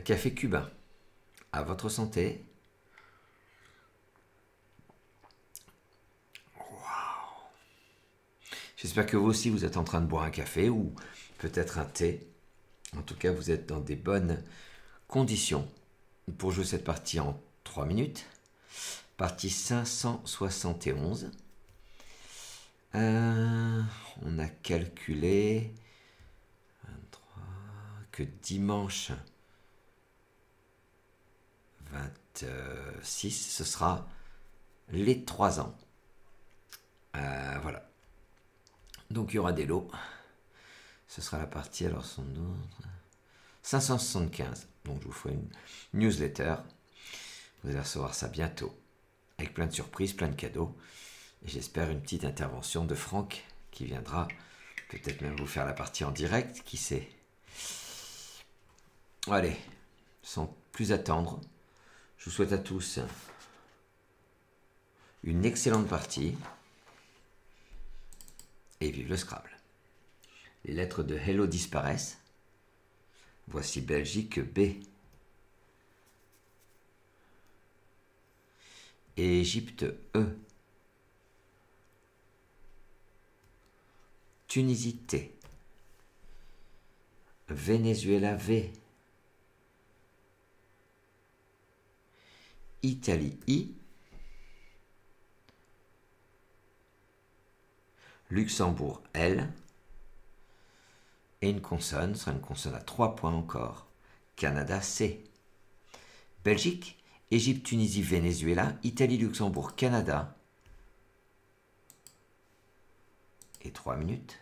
café cubain. À votre santé. J'espère que vous aussi vous êtes en train de boire un café ou peut-être un thé. En tout cas, vous êtes dans des bonnes conditions pour jouer cette partie en 3 minutes. Partie 571. On a calculé 23, que dimanche 26, ce sera les 3 ans. Voilà. Donc il y aura des lots. Ce sera la partie, alors son autre, 575. Donc je vous ferai une newsletter. Vous allez recevoir ça bientôt. Avec plein de surprises, plein de cadeaux. Et j'espère une petite intervention de Franck qui viendra peut-être même vous faire la partie en direct, qui sait. Allez, sans plus attendre, je vous souhaite à tous une excellente partie et vive le Scrabble. Les lettres de Hello disparaissent. Voici Belgique B. Égypte E. Tunisie T. Venezuela V. Italie I. Luxembourg L. Et une consonne, ce sera une consonne à 3 points encore. Canada C. Belgique, Égypte, Tunisie, Venezuela, Italie, Luxembourg, Canada. Et 3 minutes.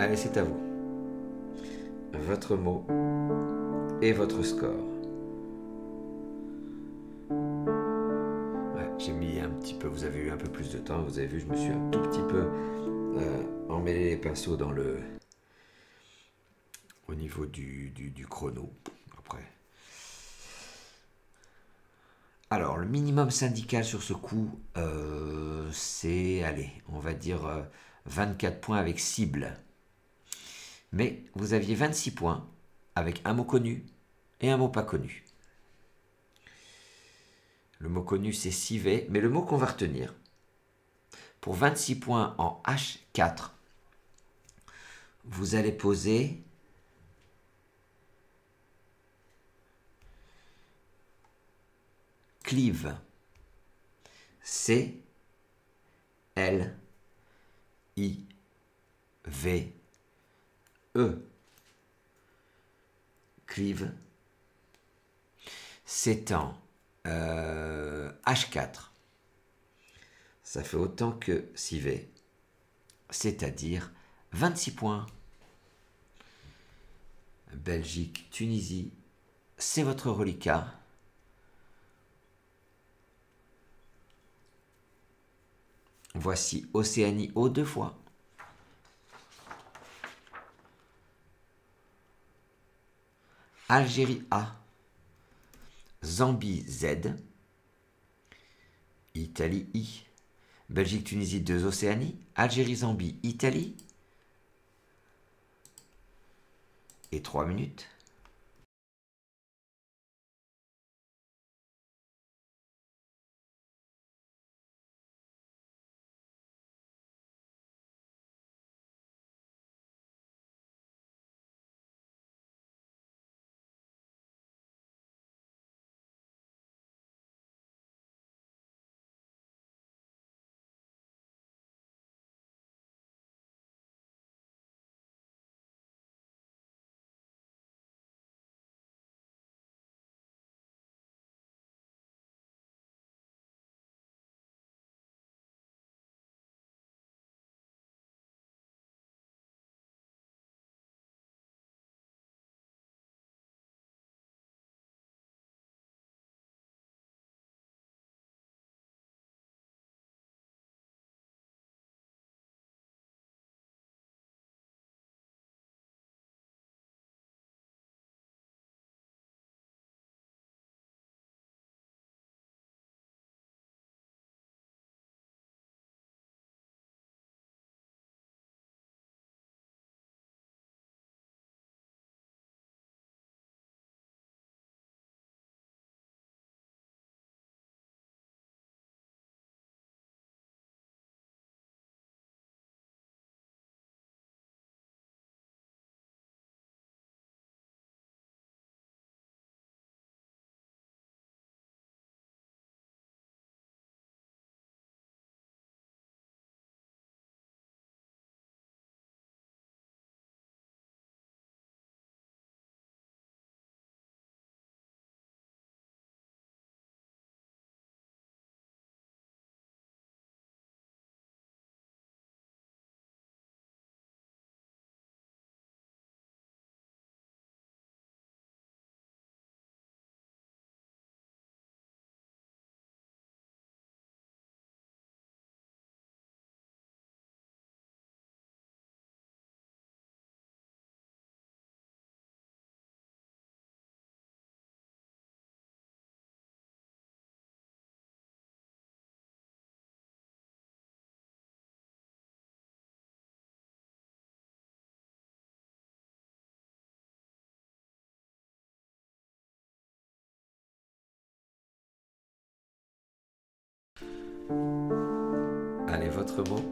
Allez, c'est à vous. Votre mot et votre score. Ouais, j'ai mis un petit peu, vous avez eu un peu plus de temps, vous avez vu, je me suis un tout petit peu emmêlé les pinceaux dans au niveau du chrono. Après. Alors, le minimum syndical sur ce coup, c'est, allez, on va dire 24 points avec cible. Mais vous aviez 26 points avec un mot connu et un mot pas connu. Le mot connu, c'est civet, mais le mot qu'on va retenir, pour 26 points en H4, vous allez poser cleave. C L I V E. Cleave. C'est en H4. Ça fait autant que civet, c'est-à-dire 26 points. Belgique, Tunisie, c'est votre reliquat. Voici Océanie O 2 fois. Algérie A. Zambie Z. Italie I. Belgique, Tunisie 2 Océanie. Algérie, Zambie, Italie. Et 3 minutes. Allez, votre mot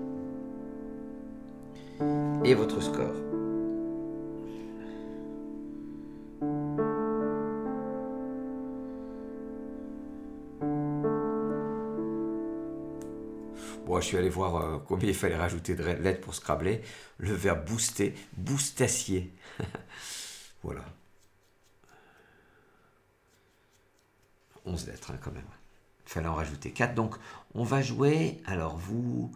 et votre score. Bon, je suis allé voir combien il fallait rajouter de lettres pour Scrabble. Le verbe booster, boostacier. Voilà. 11 lettres hein, quand même. Il fallait en rajouter 4. Donc, on va jouer. Alors, vous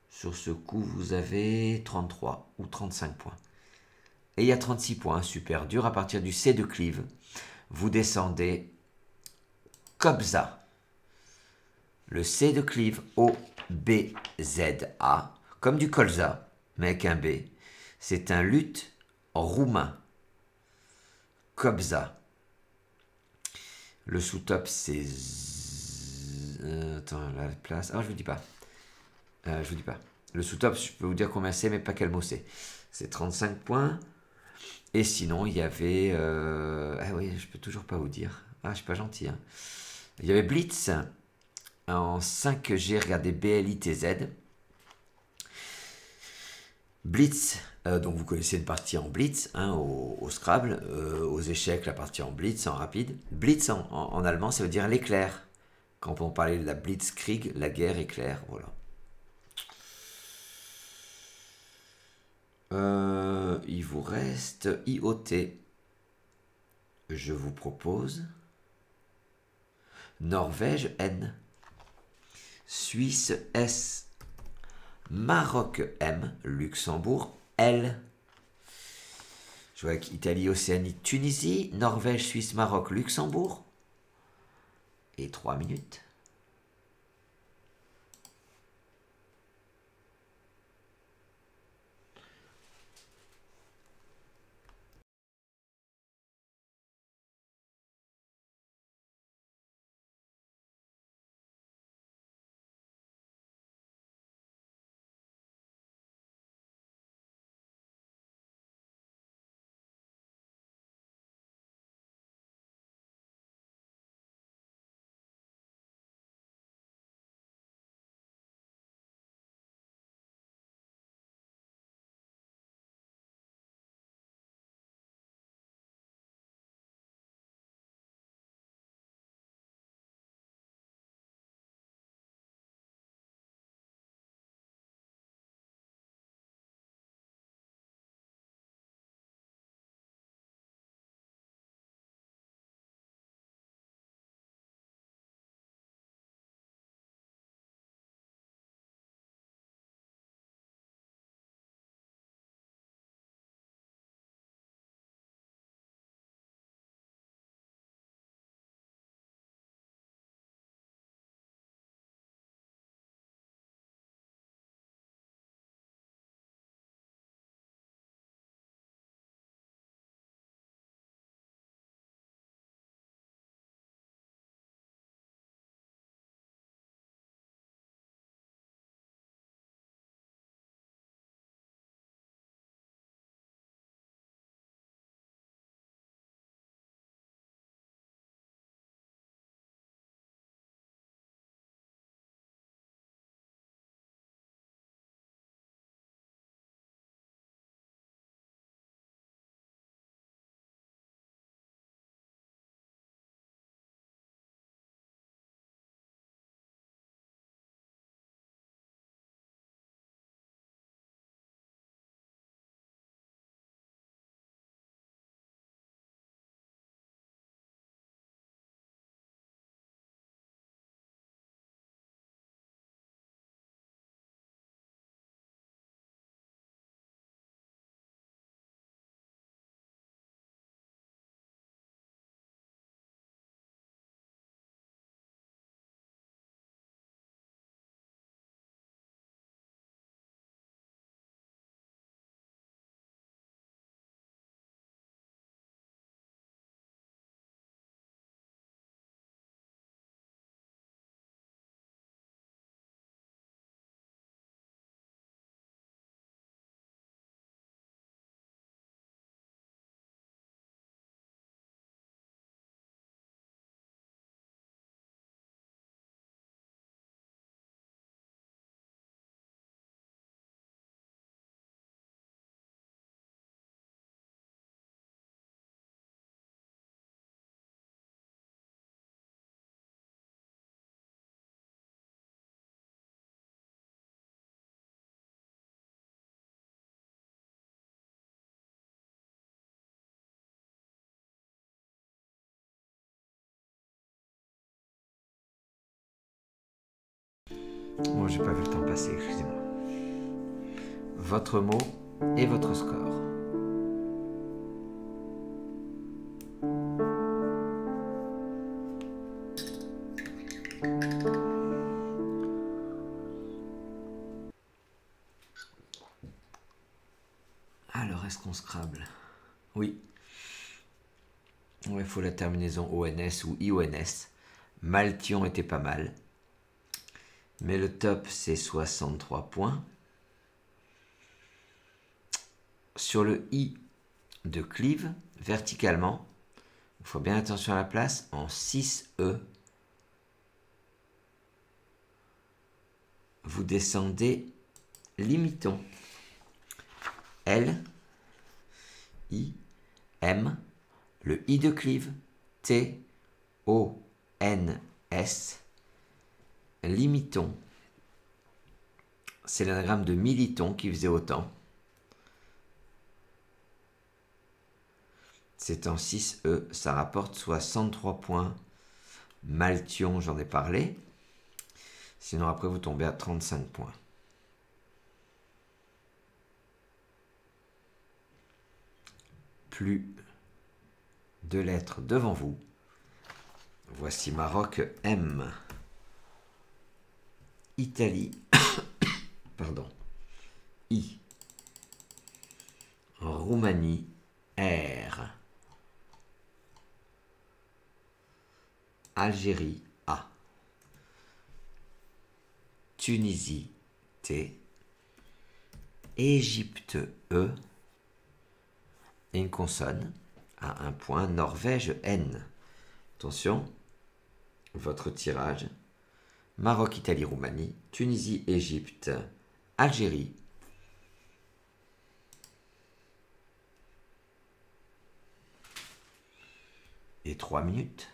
Sur ce coup, vous avez 33 ou 35 points. Et il y a 36 points, super dur. À partir du C de Cleave, vous descendez Kobza. Le C de Cleave, O-B-Z-A, comme du colza, mais avec un B. C'est un luth roumain. Kobza. Le sous-top, c'est... attends, la place... Ah, je vous dis pas. Je vous dis pas. Le sous-top, je peux vous dire combien c'est, mais pas quel mot c'est. C'est 35 points. Et sinon, il y avait... ah oui, je peux toujours pas vous dire. Ah, je suis pas gentil. Hein. Il y avait Blitz en 5G, regardez B-L-I-T-Z. Blitz, donc vous connaissez une partie en Blitz, hein, au Scrabble, aux échecs, la partie en Blitz, en rapide. Blitz en allemand, ça veut dire l'éclair. Quand on parlait de la Blitzkrieg, la guerre éclair, voilà. Il vous reste IOT. Je vous propose Norvège N, Suisse S, Maroc M, Luxembourg L. Je vois qu'Italie, Océanie, Tunisie, Norvège, Suisse, Maroc, Luxembourg. Et 3 minutes. Moi, j'ai pas vu le temps passer, excusez-moi. votre mot et votre score. Alors, est-ce qu'on Scrabble? Oui. Il faut la terminaison ONS ou IONS. Maltion était pas mal. Mais le top, c'est 63 points. Sur le I de Cleave, verticalement, il faut bien attention à la place, en 6E, vous descendez limiton. L, I, M, le I de Cleave, T, O, N, S, limiton. C'est l'anagramme de militon qui faisait autant. C'est en 6E, ça rapporte 63 points. Maltion, j'en ai parlé. Sinon, après, vous tombez à 35 points. Plus de lettres devant vous. Voici Maroc M. Italie. Pardon. I. Roumanie R. Algérie A. Tunisie T. Égypte E. Et une consonne à un point. Norvège N. Attention, votre tirage. Maroc, Italie, Roumanie, Tunisie, Égypte, Algérie. Et 3 minutes.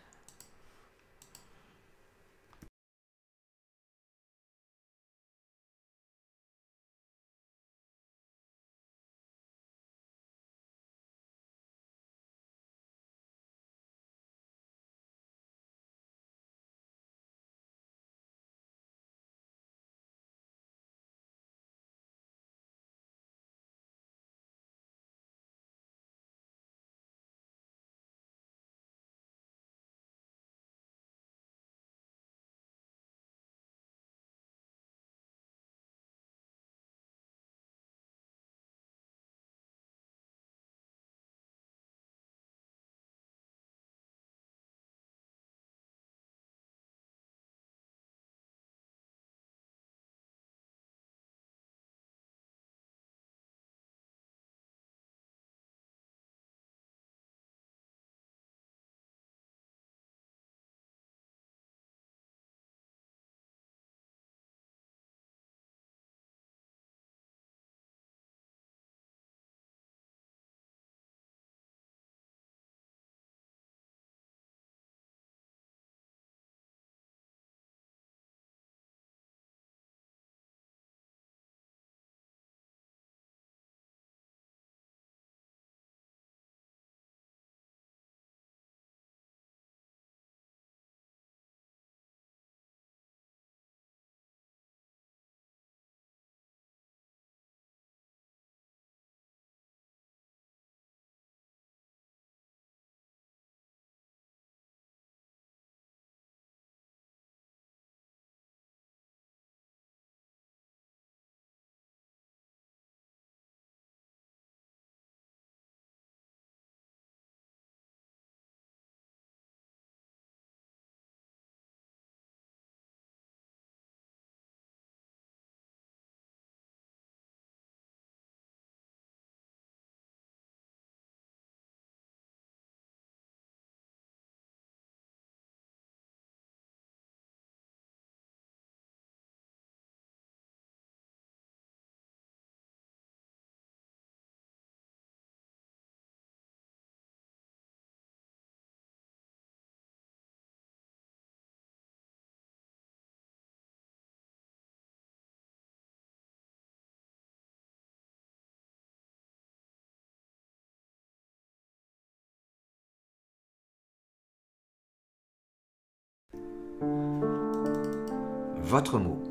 Votre mot.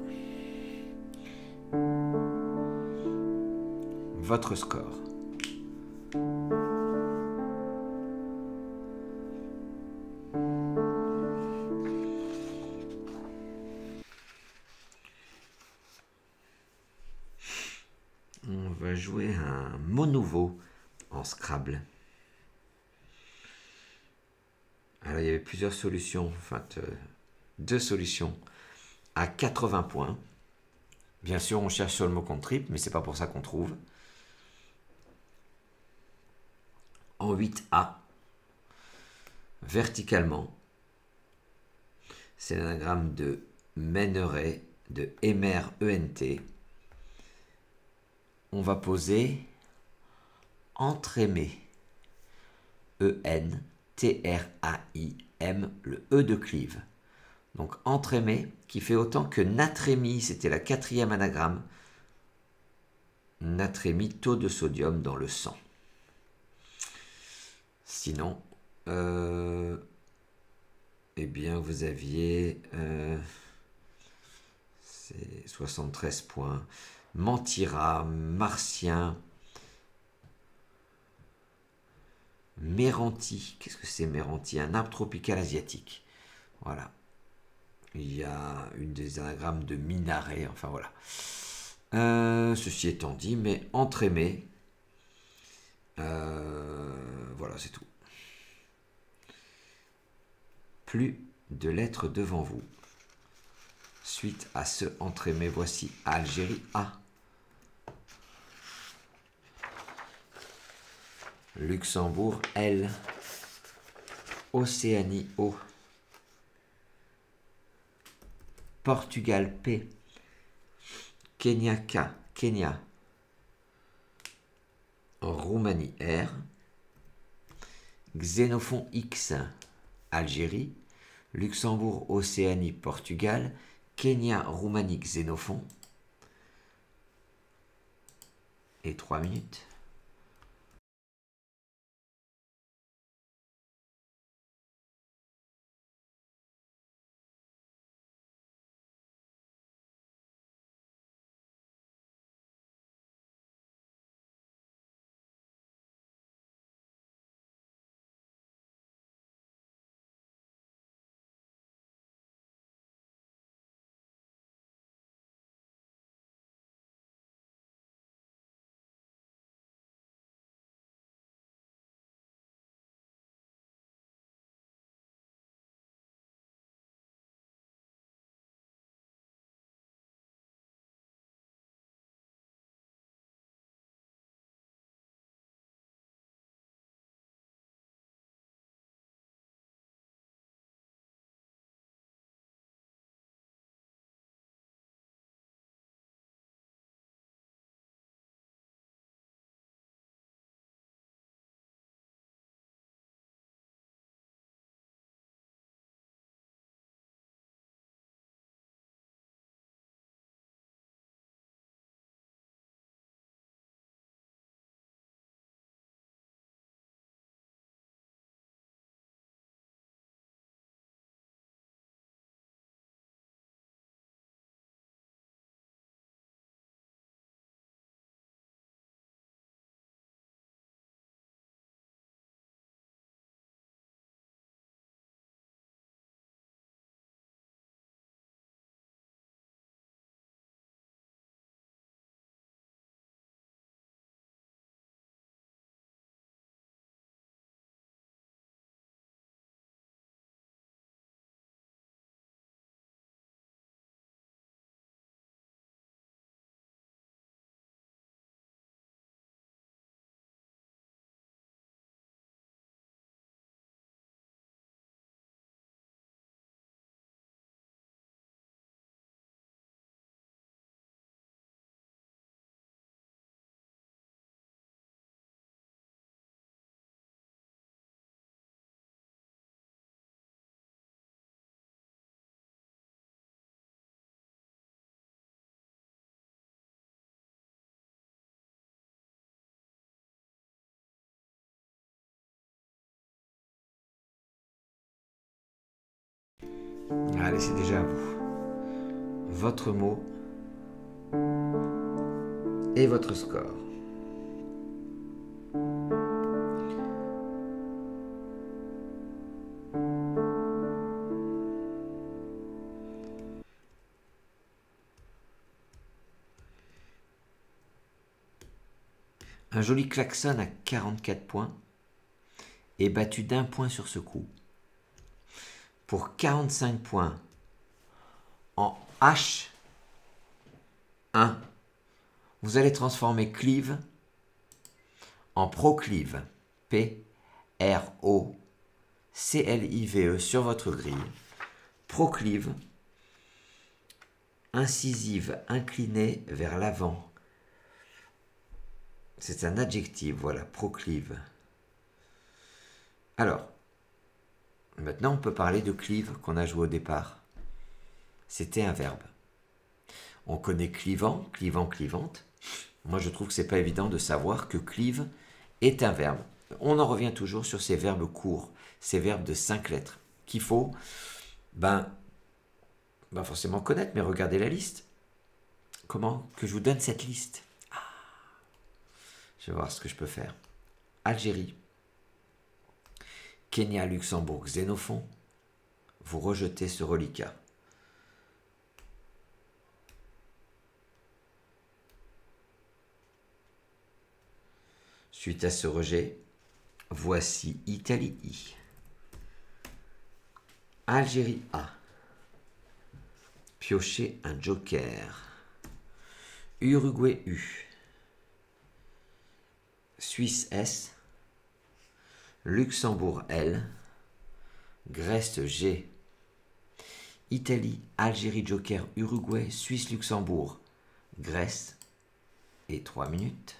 votre score. On va jouer un mot nouveau en Scrabble. Alors il y avait plusieurs solutions, enfin deux solutions à 80 points. Bien sûr, on cherche sur le mot qu'on triple, mais c'est pas pour ça qu'on trouve. En 8A, verticalement, c'est l'anagramme de mènerait, de émer ENT. On va poser entraimé, E-N-T-R-A-I-M, le E de Clive. Donc entraimé, qui fait autant que natrémie, c'était la 4e anagramme. Natrémie, taux de sodium dans le sang. Sinon, eh bien vous aviez 73 points. Mentira, martien, méranti. Qu'est-ce que c'est méranti? Un arbre tropical asiatique. Voilà. Il y a une des anagrammes de minaret. Enfin voilà. Ceci étant dit, mais entraimé. Voilà, c'est tout. Plus de lettres devant vous. Suite à ce entraimé, voici Algérie A. Luxembourg L. Océanie O. Portugal P. Kenya K. Kenya. Roumanie R. Xénophon X. Algérie. Luxembourg, Océanie, Portugal. Kenya, Roumanie, Xénophon. Et 3 minutes. Allez, c'est déjà à vous. Votre mot et votre score. Un joli klaxon à 44 points est battu d'1 point sur ce coup. Pour 45 points en H1, vous allez transformer Cleave en Proclive. P-R-O-C-L-I-V-E sur votre grille. Proclive, incisive inclinée vers l'avant. C'est un adjectif, voilà, proclive. Alors, maintenant on peut parler de cleave qu'on a joué au départ. C'était un verbe. On connaît clivant, clivant, clivante. Moi je trouve que c'est pas évident de savoir que cleave est un verbe. On en revient toujours sur ces verbes courts, ces verbes de 5 lettres, qu'il faut forcément connaître, mais regardez la liste. Comment que je vous donne cette liste? Je vais voir ce que je peux faire. Algérie, Kenya, Luxembourg, Xénophon, vous rejetez ce reliquat. Suite à ce rejet, voici Italie I. Algérie A. Piochez un joker. Uruguay U. Suisse S. Luxembourg L. Grèce G. Italie, Algérie joker, Uruguay, Suisse, Luxembourg, Grèce. Et 3 minutes.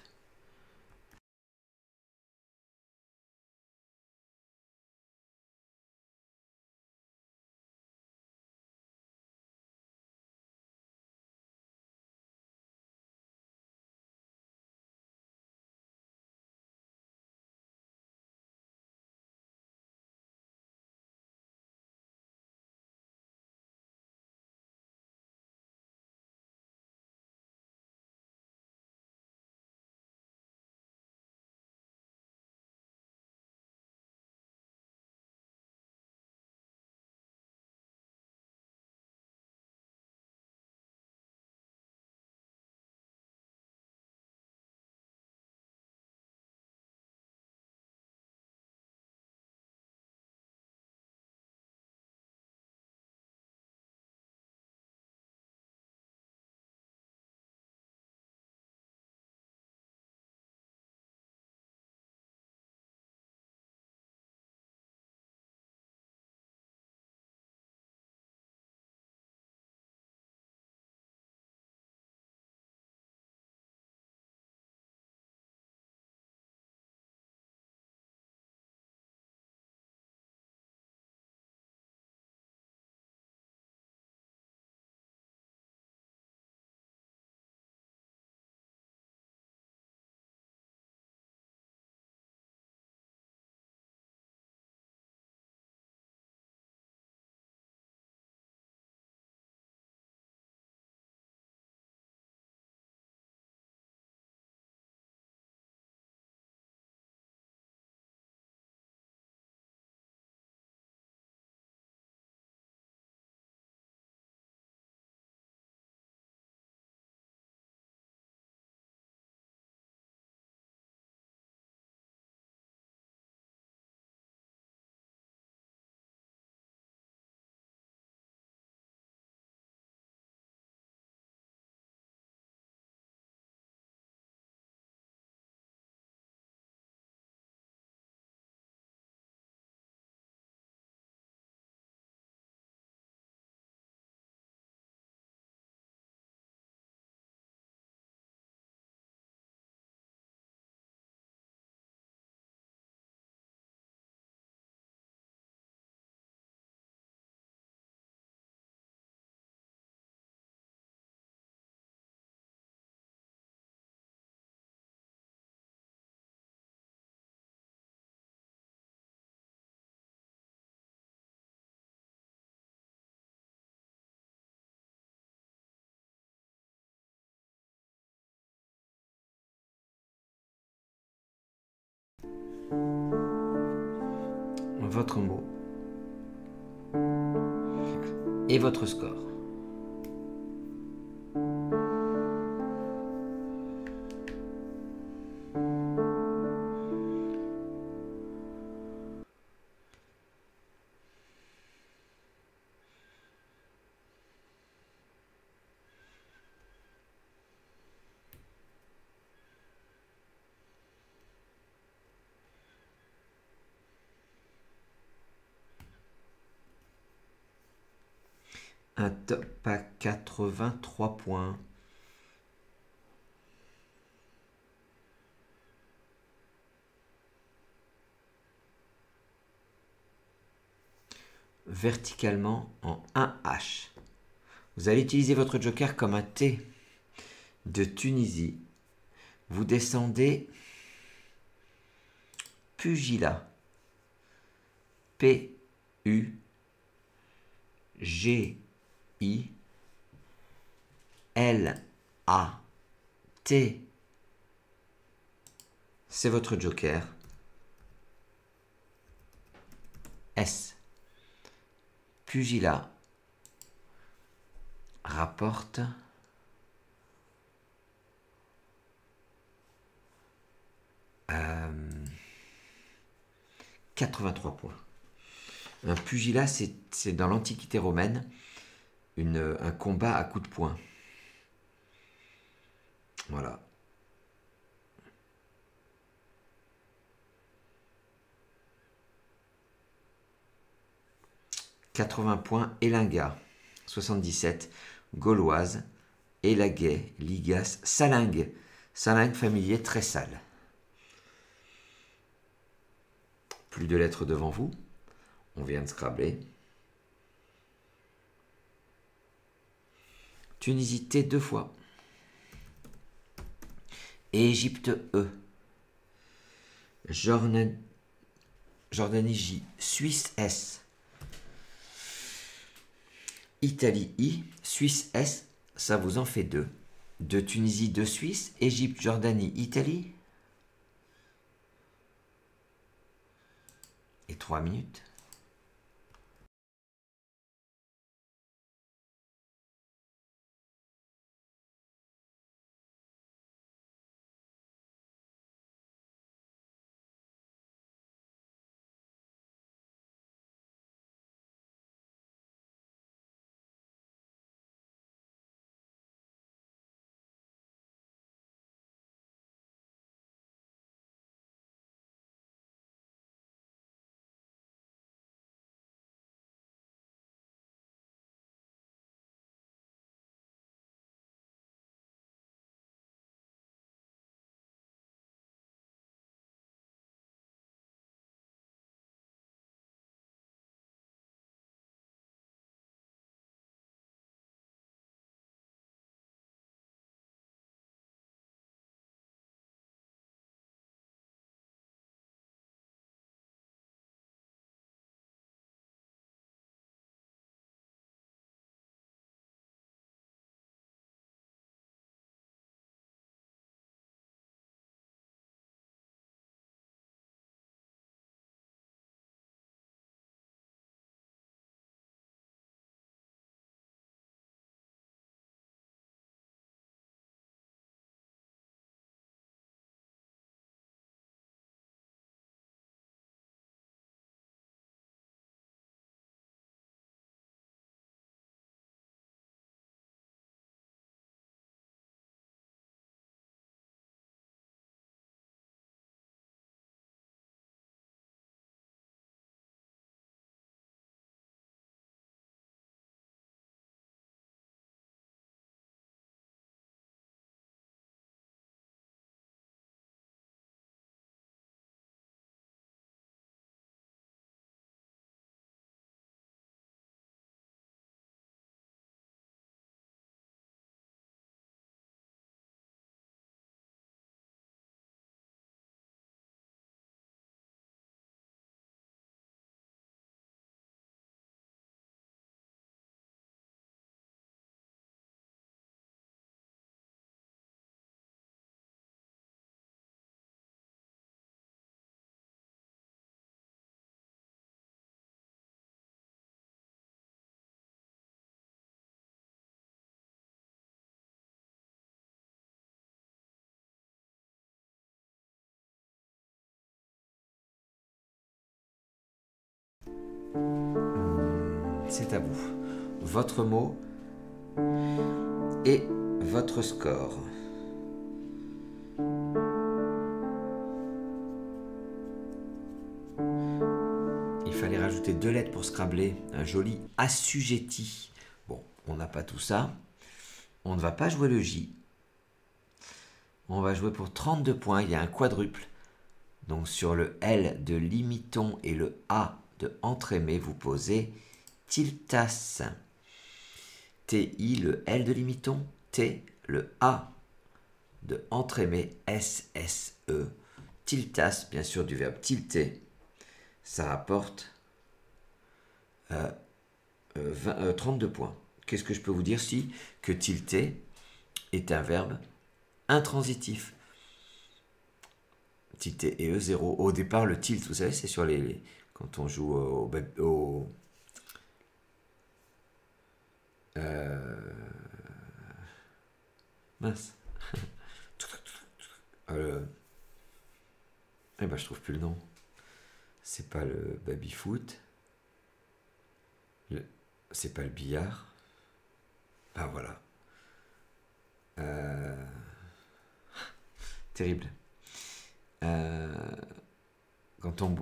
Votre mot et votre score. Un top à 83 points. Verticalement en 1H. Vous allez utiliser votre joker comme un T de Tunisie. Vous descendez pugilat. P-U-G-I-L-A-T. C'est votre joker. S. Pugilat rapporte 83 points. Un pugilat, c'est dans l'Antiquité romaine un combat à coups de poing. Voilà. « 80 points, Elinga, 77, Gauloise, Élaguet, Ligas, Salingue. Salingue familier très sale. Plus de lettres devant vous. On vient de scrabler. Tunisie T 2 fois. Égypte E. Jordanie J. Suisse S. Italie I. Suisse S. Ça vous en fait 2. De Tunisie, de Suisse. Égypte, Jordanie, Italie. Et 3 minutes. C'est à vous. Votre mot et votre score. Il fallait rajouter 2 lettres pour scrabler. Un joli assujetti. Bon, on n'a pas tout ça. On ne va pas jouer le J. On va jouer pour 32 points. Il y a un quadruple. Donc sur le L de limiton et le A de entremets, vous posez tiltas. TI, le L de limiton, T, le A de entremets, SSE. Tiltas, bien sûr, du verbe tilter. Ça rapporte 32 points. Qu'est-ce que je peux vous dire si que tilter est un verbe intransitif. Tilter et E0. Au départ, le tilt, vous savez, c'est sur quand on joue au mince. Eh ben, je trouve plus le nom. C'est pas le baby-foot. C'est pas le billard. Ben voilà. Terrible. Quand on...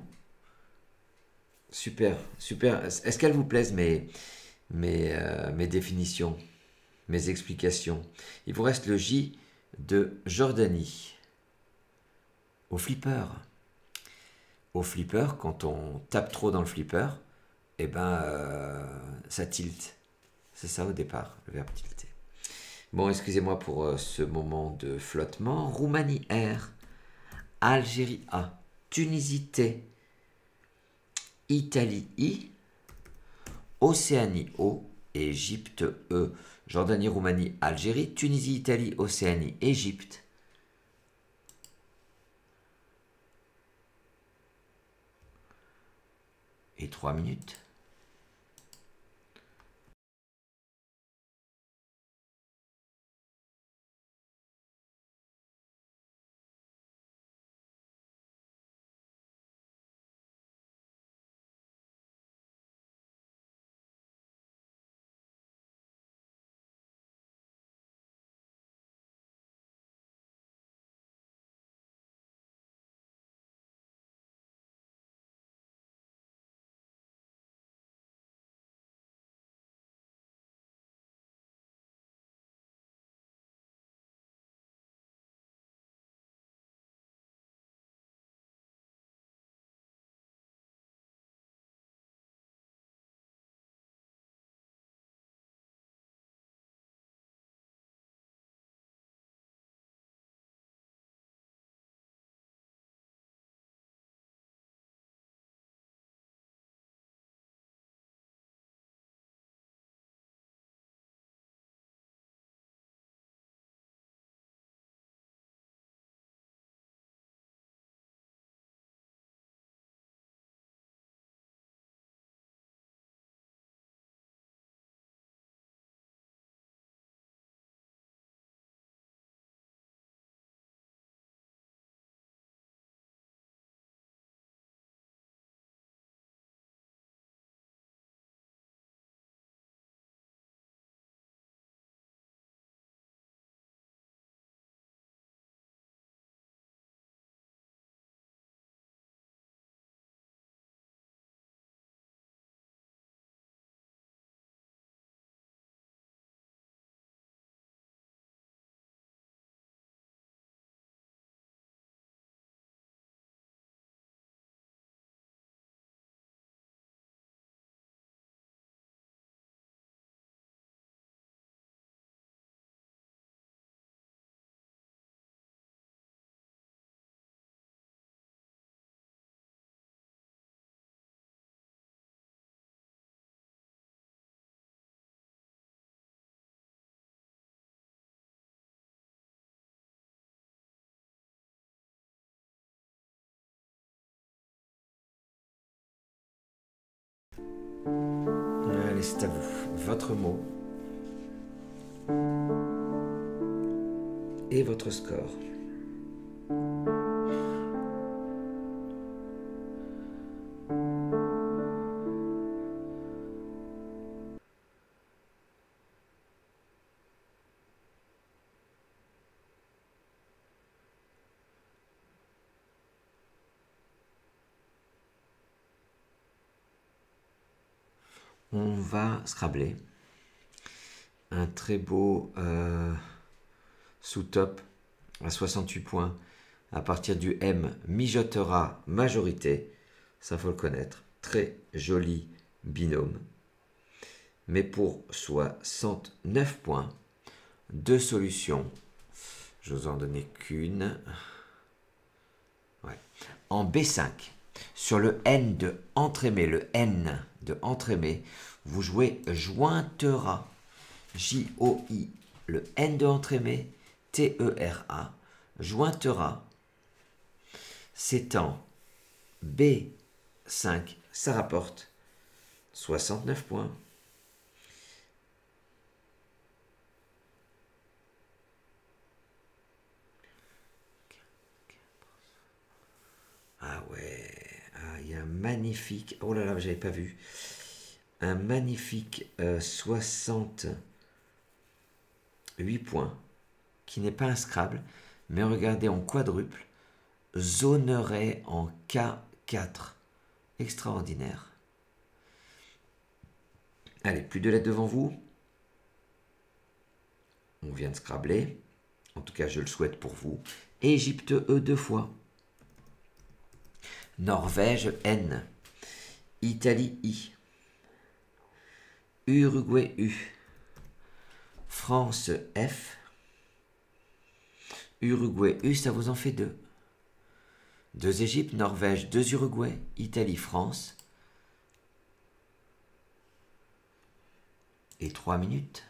Super, super. Est-ce qu'elles vous plaisent mes définitions, mes explications? Il vous reste le J de Jordanie. Au flipper. Au flipper, quand on tape trop dans le flipper, eh ben, ça tilte. C'est ça au départ, le verbe tilter. Bon, excusez-moi pour ce moment de flottement. Roumanie R, Algérie A, Tunisie T, Italie I, Océanie O, Égypte E. Jordanie, Roumanie, Algérie, Tunisie, Italie, Océanie, Égypte. Et 3 minutes. Allez, c'est à vous. Votre mot et votre score. On va scrabler. un très beau sous-top à 68 points. À partir du M, mijotera majorité. Ça, faut le connaître. Très joli binôme. Mais pour 69 points, deux solutions. Je vous en donner qu'une. Ouais. En B5, sur le N de entremets, le N de entremets, vous jouez jointera. J-O-I, le N de entremets, T-E-R-A, jointera. C'est en B5, ça rapporte 69 points. Ah ouais, il y a un magnifique, oh là là, j'avais pas vu, un magnifique 68 points, qui n'est pas un Scrabble, mais regardez en quadruple, zonerait en K4. Extraordinaire. Allez, plus de lettres devant vous. On vient de Scrabbler. En tout cas, je le souhaite pour vous. Égypte E 2 fois. Norvège N. Italie I. Uruguay U. France F. Uruguay U, ça vous en fait deux. Deux Égypte, Norvège, deux Uruguay, Italie, France. Et 3 minutes.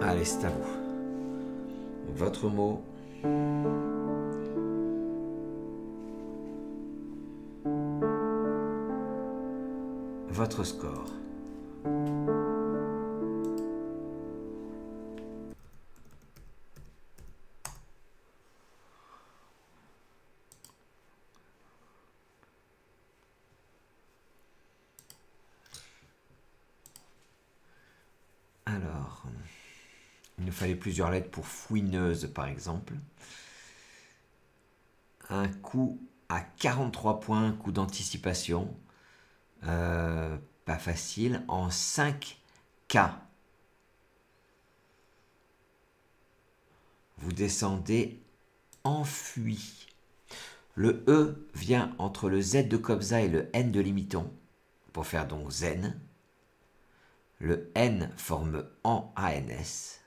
Allez, c'est à vous. Votre mot. Votre score. fallait plusieurs lettres pour fouineuse, par exemple. Un coup à 43 points, coup d'anticipation. Pas facile. En 5K. Vous descendez enfui. Le E vient entre le Z de Kobza et le N de Limiton, pour faire donc zen. Le N forme en ANS.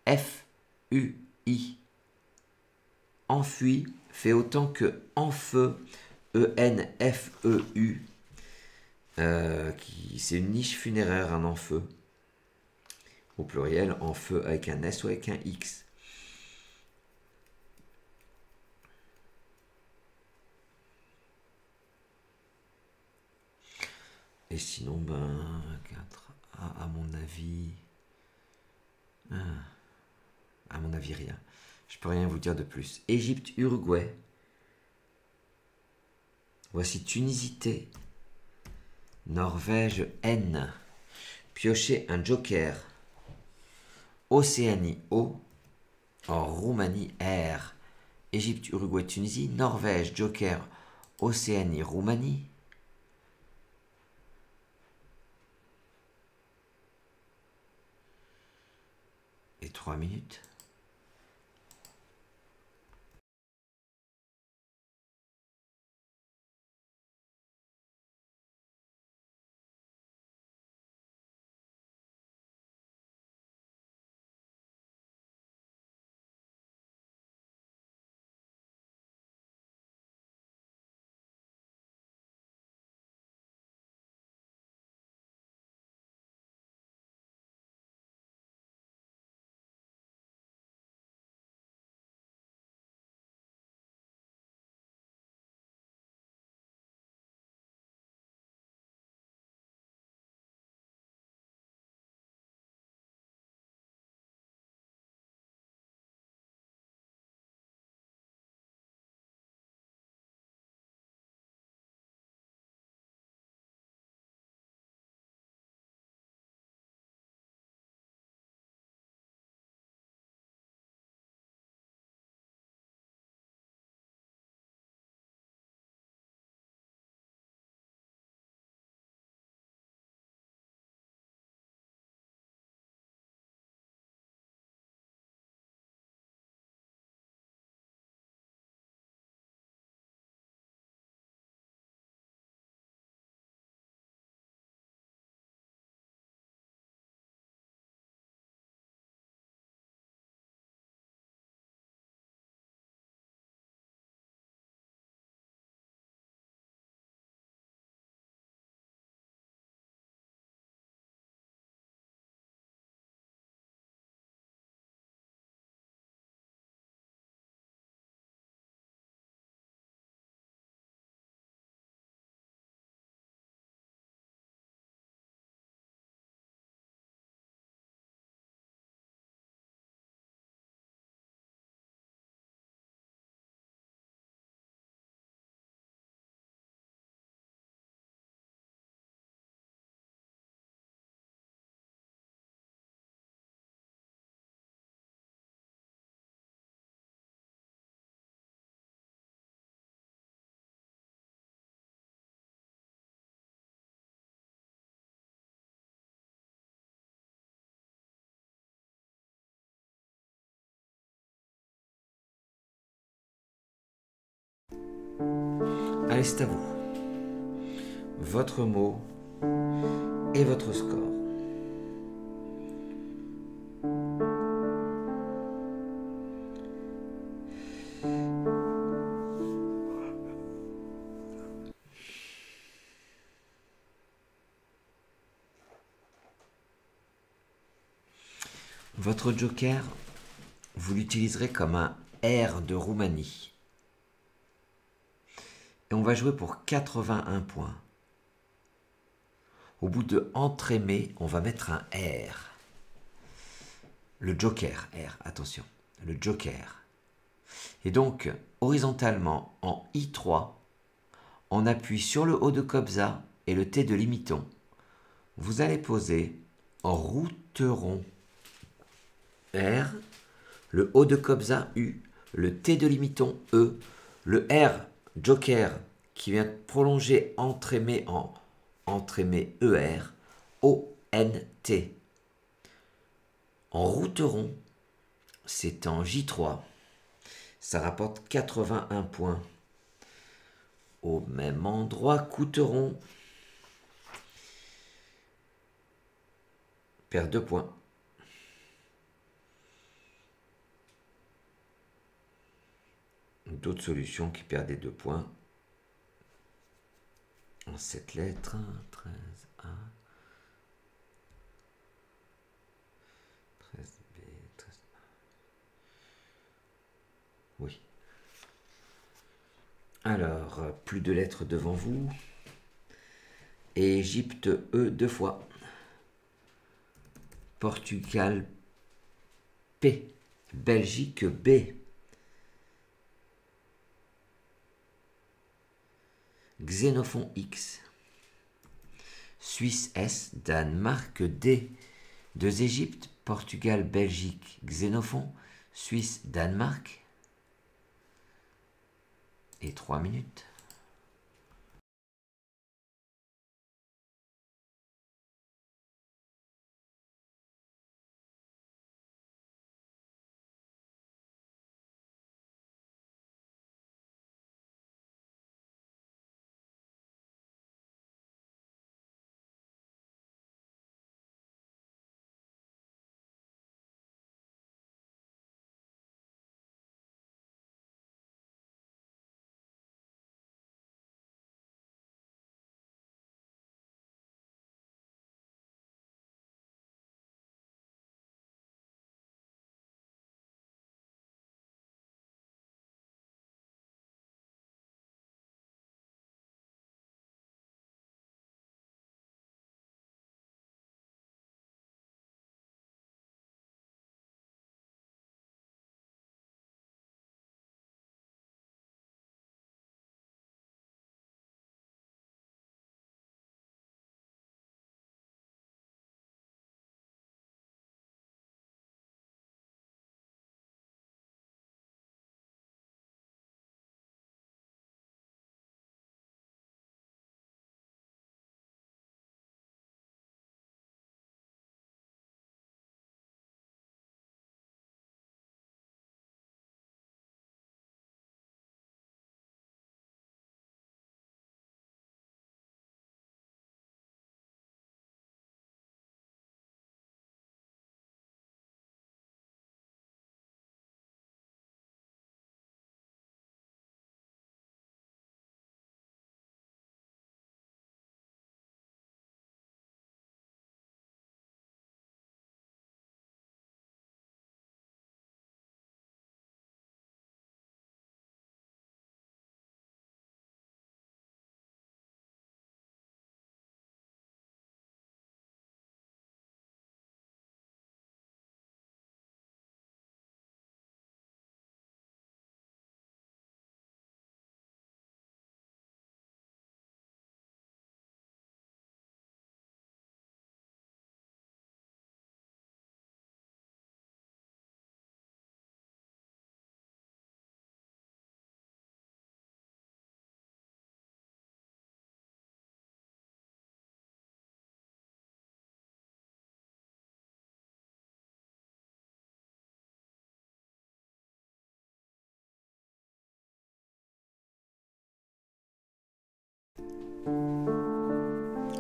F, U, I. Enfui fait autant que en feu, E, N, F, E, U. C'est une niche funéraire, un en feu. Au pluriel, en feu avec un S ou avec un X. Et sinon, ben, 4, à mon avis... À mon avis, rien. Je peux rien vous dire de plus. Égypte, Uruguay. Voici Tunisie T. Norvège N. Piochez un joker. Océanie O. Or, Roumanie R. Égypte, Uruguay, Tunisie. Norvège, joker. Océanie, Roumanie. Et 3 minutes. Allez, c'est à vous. Votre mot et votre score. Votre joker, vous l'utiliserez comme un R de Roumanie. Et on va jouer pour 81 points. Au bout de entre-aimé, on va mettre un R. Le joker, R, attention, le joker. Et donc, horizontalement, en I3, on appuie sur le haut de Kobza et le T de Limiton. Vous allez poser routeron. R, le O de Kobza, U, le T de Limiton, E, le R, Joker, qui vient prolonger entremets en entremets ER, O, N, T. En routeron, c'est en J3. Ça rapporte 81 points. Au même endroit, Couteron perd 2 points. D'autres solutions qui perdaient 2 points. En 7 lettres, 13 A, 13 B, 13 A. Oui. Alors, plus de lettres devant vous. Égypte, E 2 fois. Portugal, P. Belgique, B. Xénophon, X. Suisse, S. Danemark, D. 2 Égypte, Portugal, Belgique, Xénophon, Suisse, Danemark. Et 3 minutes.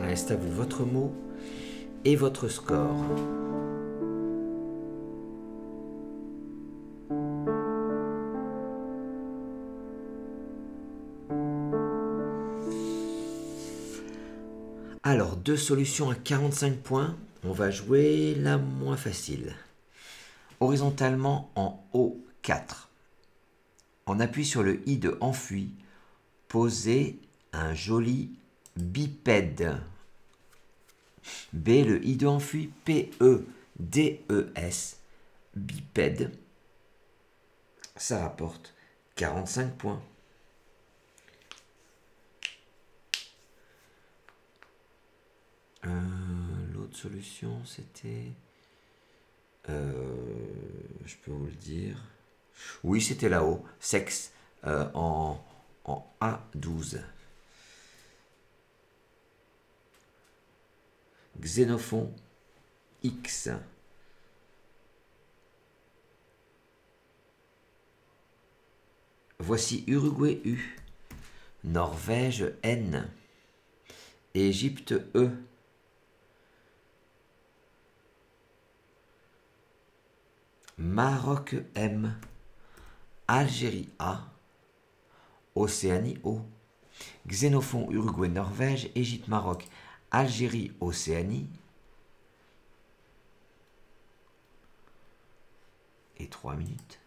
Allez, c'est à vous, votre mot et votre score. Alors, 2 solutions à 45 points. On va jouer la moins facile. Horizontalement en O4. On appuie sur le I de enfui. Posez un joli bipède. B, le I de enfui. P-E-D-E-S. Bipède. Ça rapporte 45 points. L'autre solution, c'était Je peux vous le dire. Oui, c'était là-haut. Sexe en A12. Xénophon X. Voici Uruguay U. Norvège N. Égypte E. Maroc M. Algérie A. Océanie O. Xénophon Uruguay Norvège, Égypte Maroc, Algérie Océanie. Et 3 minutes.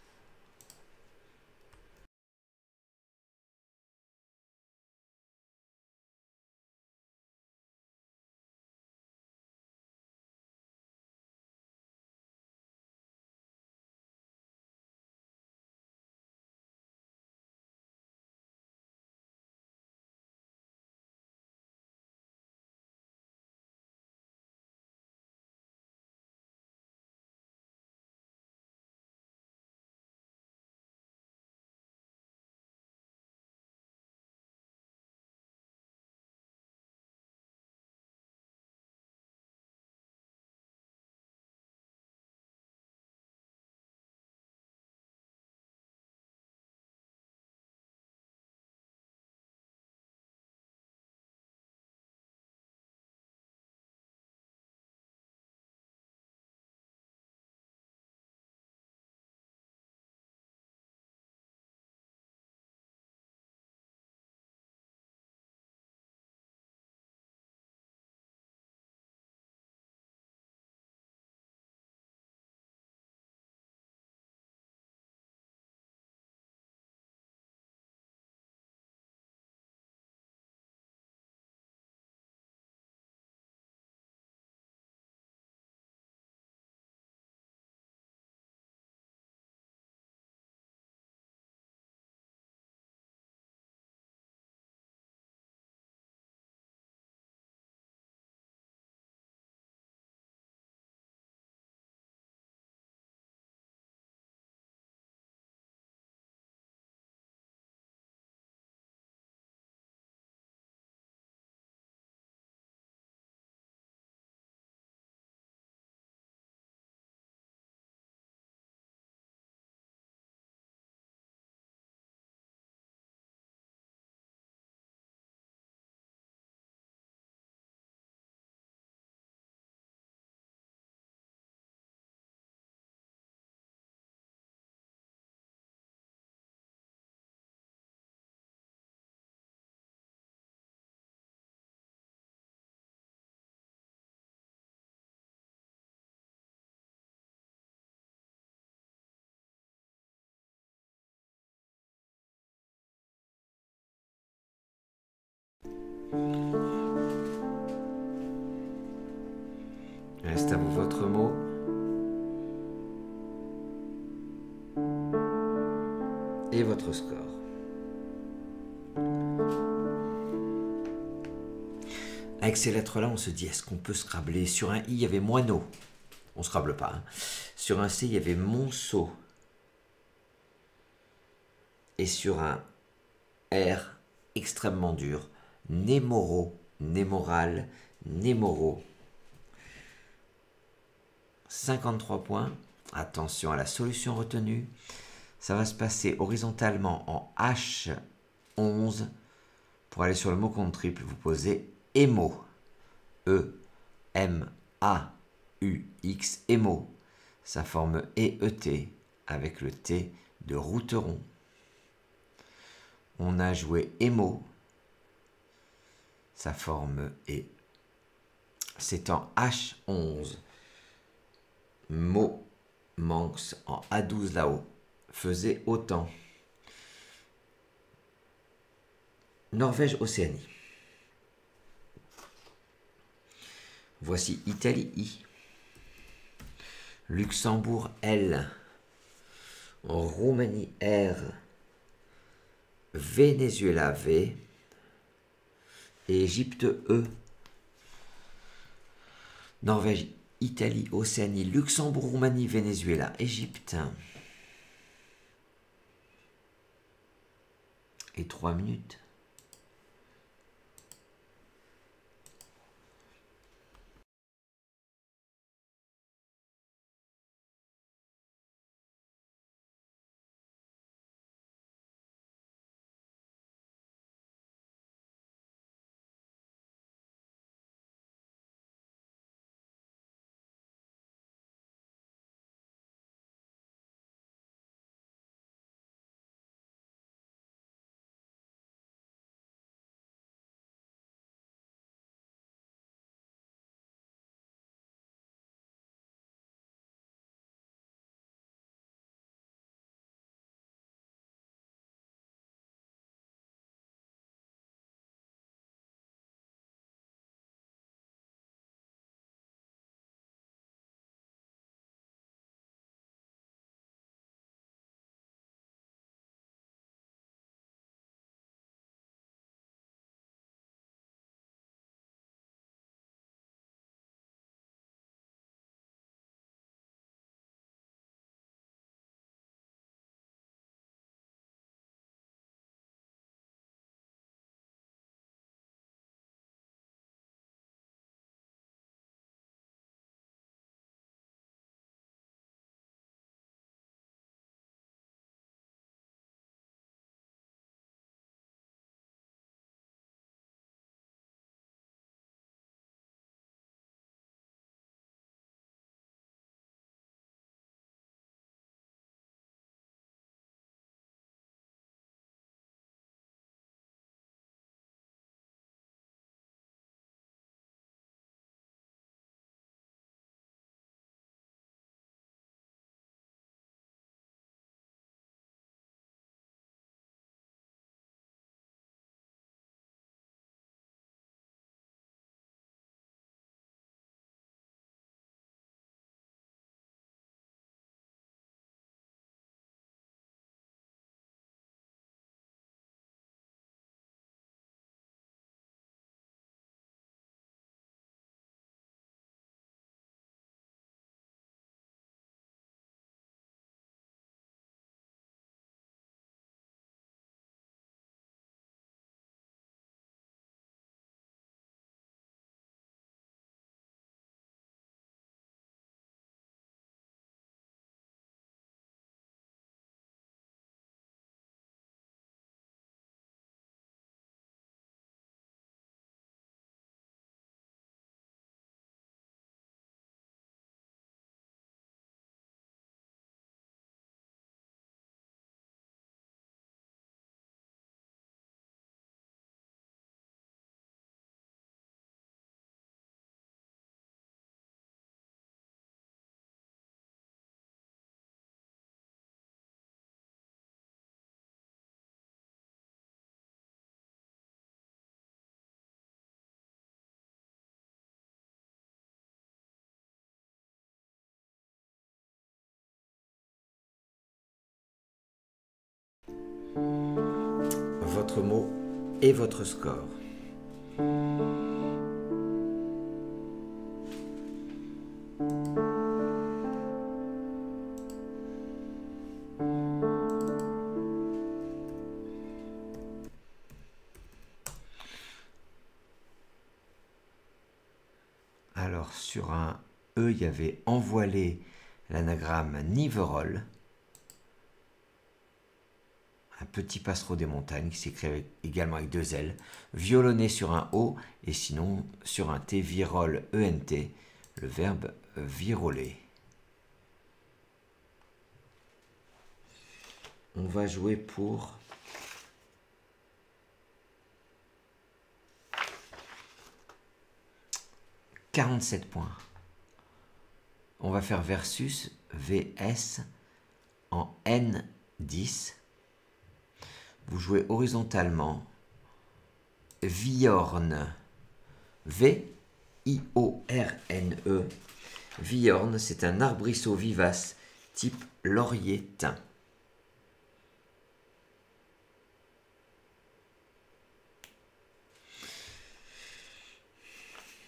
Reste à vous votre mot. Et votre score. Avec ces lettres-là, on se dit, est-ce qu'on peut scrabler? Sur un I, il y avait moineau. On ne scrable pas. Hein. Sur un C, il y avait monceau. Et sur un R, extrêmement dur, némoro, némoral, némoro. 53 points. Attention à la solution retenue. Ça va se passer horizontalement en H11. Pour aller sur le mot compte triple, vous posez émo. E-M-A-U-X, émo. Ça forme E-E-T avec le T de routeron. On a joué émo. Ça forme E. C'est en H11. Mot Manx en A12 là-haut faisait autant. Norvège Océanie. Voici Italie I. Luxembourg L. Roumanie R. Venezuela V. Et Égypte E. Norvège Italie, Océanie, Luxembourg, Roumanie, Venezuela, Égypte. Et 3 minutes. Votre mot et votre score. Alors sur un E, il y avait envoilé l'anagramme Niverolles. Un petit passereau des montagnes qui s'écrit également avec 2 L, violonné sur un O et sinon sur un T, virole, ENT, le verbe viroler. On va jouer pour 47 points. On va faire versus VS en N10. Vous jouez horizontalement Viorne, V-I-O-R-N-E. Viorne, c'est un arbrisseau vivace type laurier thym.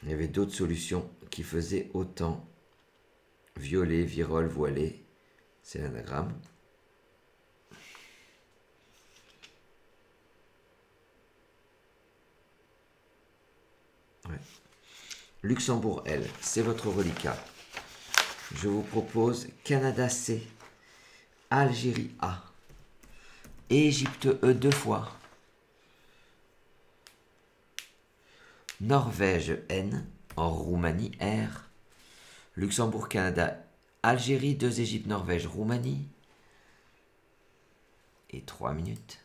Il y avait d'autres solutions qui faisaient autant violet, virole, voilé, c'est l'anagramme. Ouais. Luxembourg L, c'est votre reliquat. Je vous propose Canada C, Algérie A, Égypte E 2 fois, Norvège N, Roumanie R, Luxembourg Canada, Algérie 2 Égypte Norvège Roumanie, et 3 minutes.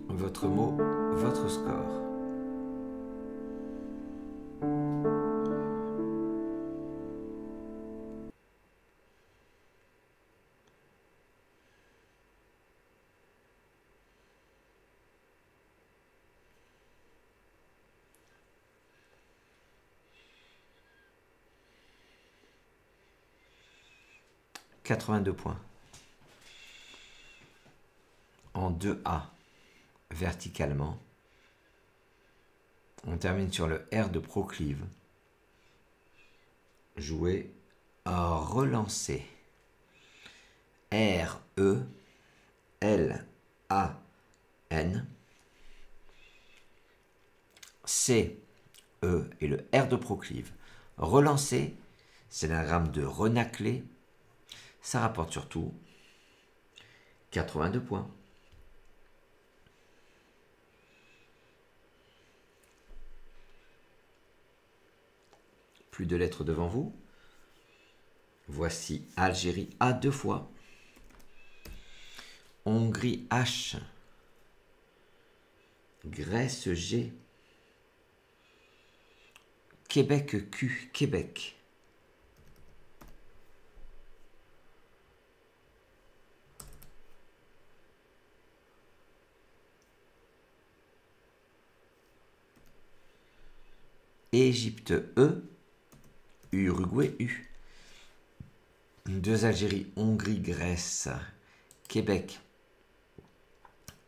Votre mot, votre score. « 82 points. En 2A, verticalement. On termine sur le R de proclive. Jouer à relancer. R, E, L, A, N. C, E et le R de proclive. Relancer, c'est l'anagramme de renacler. Ça rapporte surtout 82 points. Plus de lettres devant vous. Voici Algérie A 2 fois. Hongrie H. Grèce G. Québec Q. Québec. Égypte E. Uruguay U. 2 Algérie, Hongrie, Grèce, Québec,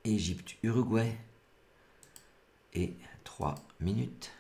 Égypte, Uruguay. Et 3 minutes.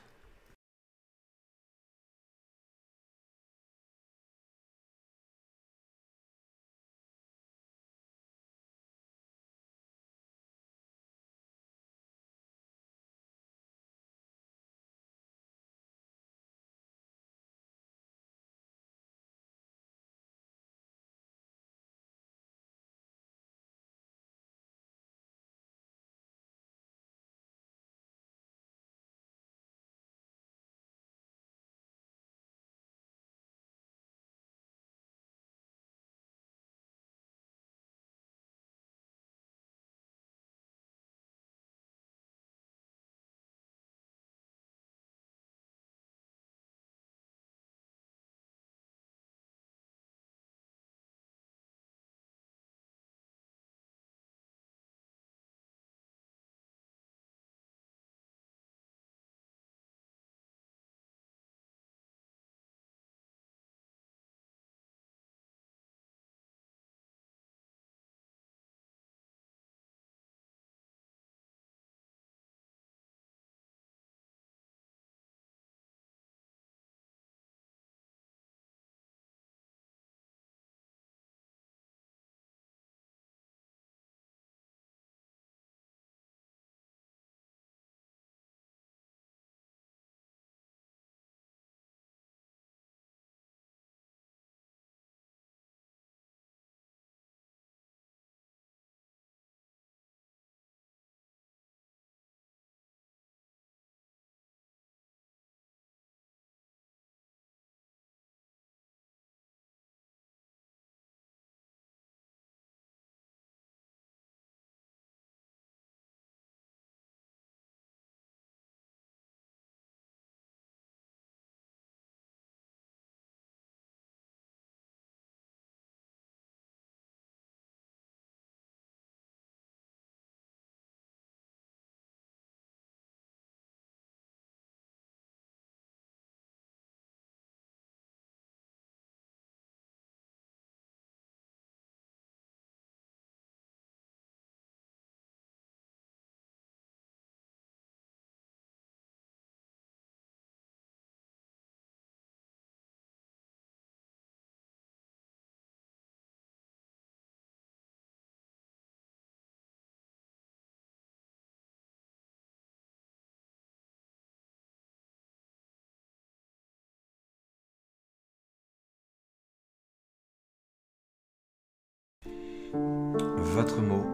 Votre mot,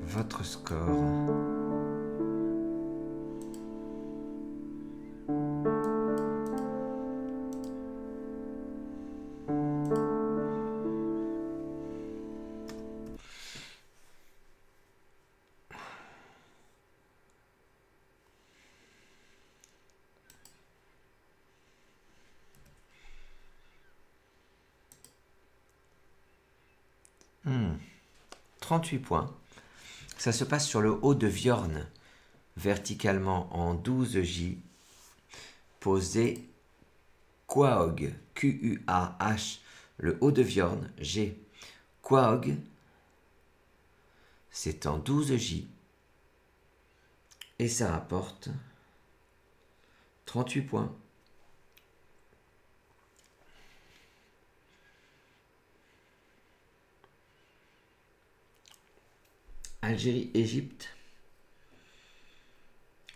votre score. Hmm. 38 points. Ça se passe sur le haut de Viorne, verticalement en 12 J, posé Quahog, Q-U-A-H, le haut de Viorne, G. Quahog, c'est en 12 J, et ça rapporte 38 points. Algérie, Égypte.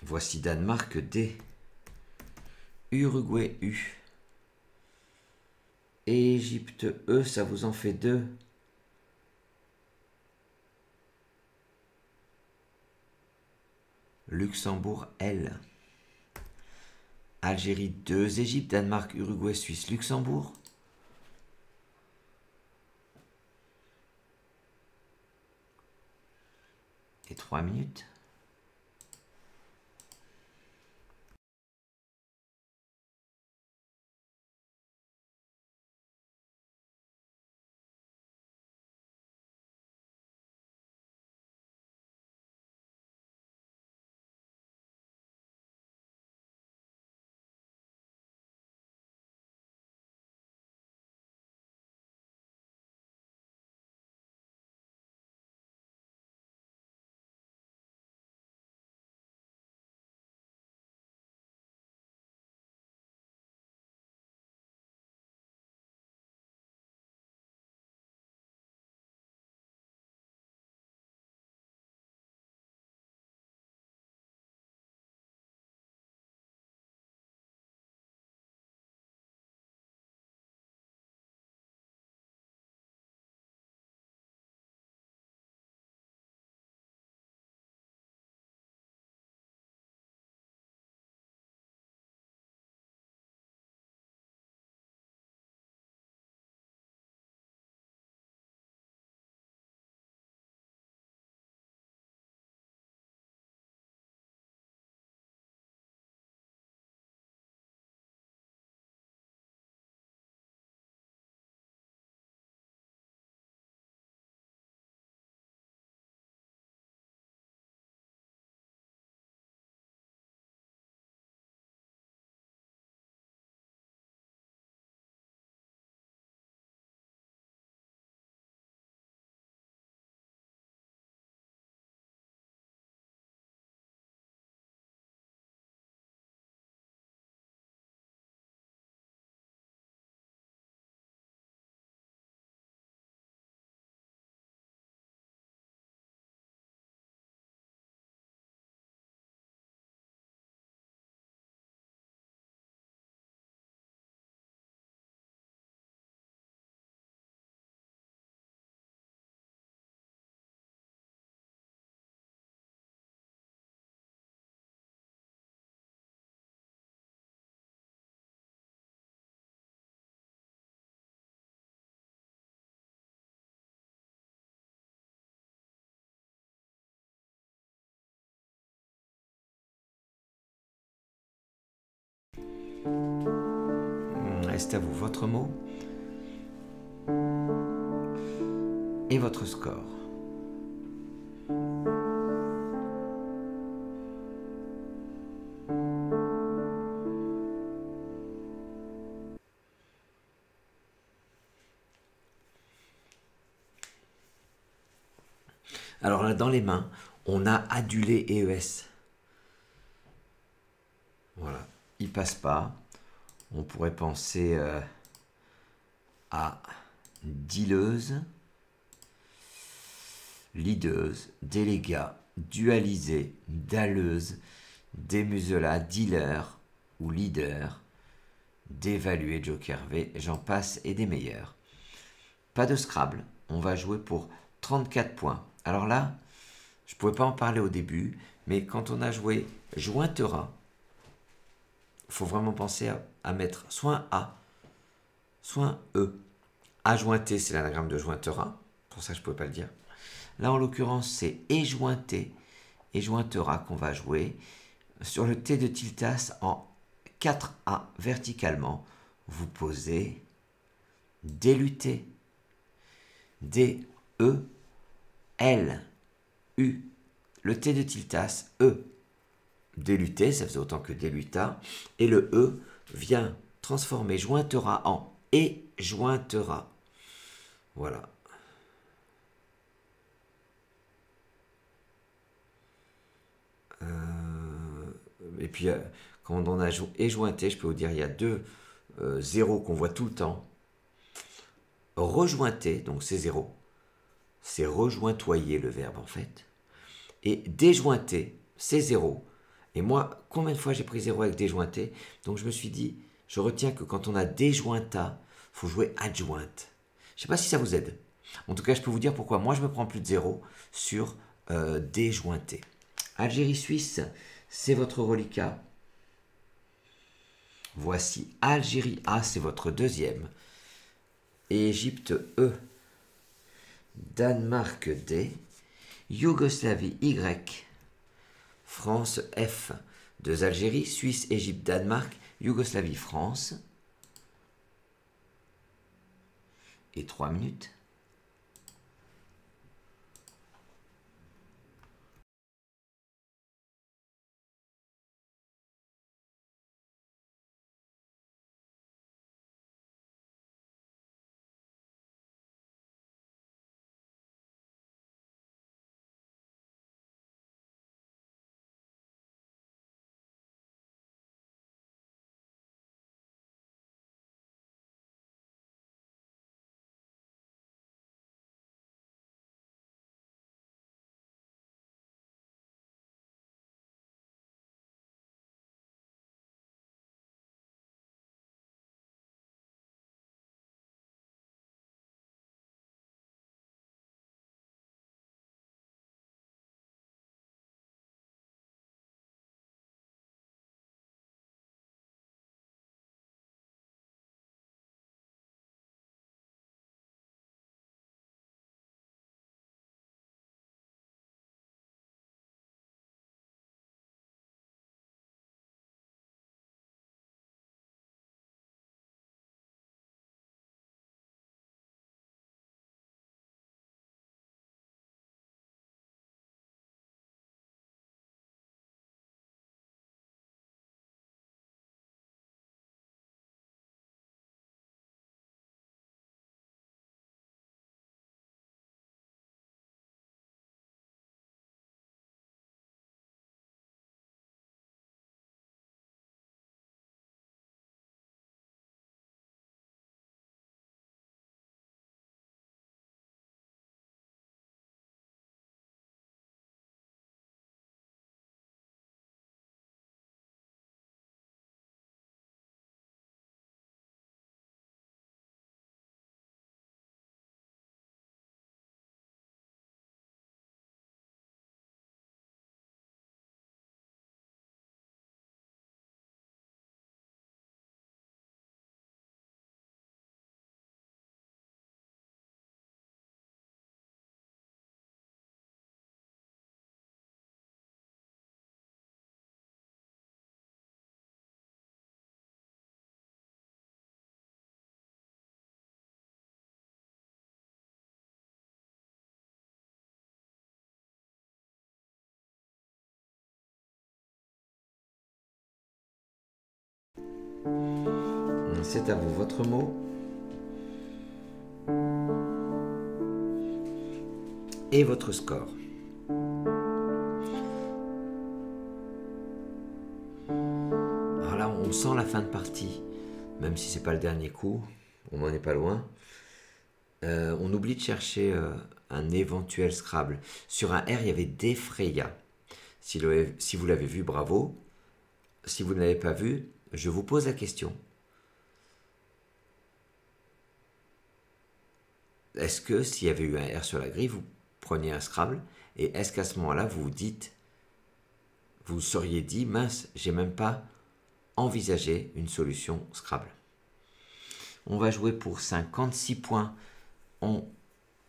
Voici Danemark, D. Uruguay, U. Égypte, E, ça vous en fait 2. Luxembourg, L. Algérie, 2 Égypte, Danemark, Uruguay, Suisse, Luxembourg. Et 3 minutes. reste à vous votre mot et votre score. Alors là, dans les mains, on a adulé et ES. Voilà, il passe pas. On pourrait penser à dealeuse, leaduse, délégat, dualisé, dalleuse, démusela, dealer ou leader, d'évaluer Joker V, j'en passe et des meilleurs. Pas de Scrabble, on va jouer pour 34 points. Alors là, je ne pouvais pas en parler au début, mais quand on a joué jointera, il faut vraiment penser à mettre soit un A, soit un E. Ajointé, c'est l'anagramme de jointera, pour ça je ne pouvais pas le dire. Là, en l'occurrence, c'est éjointé et jointera qu'on va jouer. Sur le T de Tiltas, en 4A verticalement, vous posez déluté. D-E-L-U. Le T de Tiltas, E. Déluté, ça faisait autant que déluta. Et le E vient transformer jointera en éjointera. Voilà. Et puis, quand on a éjointé, je peux vous dire, il y a deux zéros qu'on voit tout le temps. Rejointé, donc c'est zéro. C'est rejointoyer le verbe en fait. Et déjointé, c'est zéro. Et moi, combien de fois j'ai pris zéro avec déjointé? Donc je me suis dit, je retiens que quand on a déjointa, il faut jouer adjointe. Je ne sais pas si ça vous aide. En tout cas, je peux vous dire pourquoi moi je me prends plus de zéro sur déjointé. Algérie-Suisse, c'est votre reliquat. Voici Algérie A, c'est votre deuxième. Égypte E. Danemark D. Yougoslavie Y. France F. Deux Algérie, Suisse, Égypte, Danemark, Yougoslavie, France. Et 3 minutes. C'est à vous, votre mot et votre score. Alors là, on sent la fin de partie, même si c'est pas le dernier coup, on n'en est pas loin. On oublie de chercher un éventuel Scrabble. Sur un R, il y avait Defraya. Si vous l'avez vu, bravo. Si vous ne l'avez pas vu, je vous pose la question. Est-ce que s'il y avait eu un R sur la grille, vous preniez un Scrabble? Et est-ce qu'à ce moment-là, vous vous dites, vous seriez dit, mince, j'ai même pas envisagé une solution Scrabble. On va jouer pour 56 points. On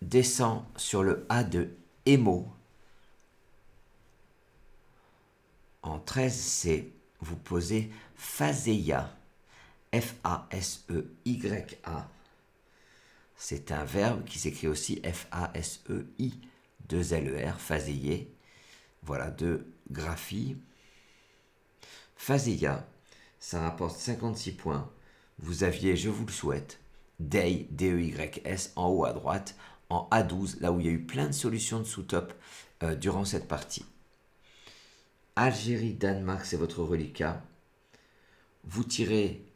descend sur le A de Emo. En 13C, vous posez Phaseia. F-A-S-E-Y-A. C'est un verbe qui s'écrit aussi F-A-S-E-I, 2 L-E-R, phaseier. Voilà, de graphie. Phaseia, ça rapporte 56 points. Vous aviez, je vous le souhaite, Day, D-E-Y-S, en haut à droite, en A12, là où il y a eu plein de solutions de sous-top durant cette partie. Algérie, Danemark, c'est votre reliquat. Vous tirez,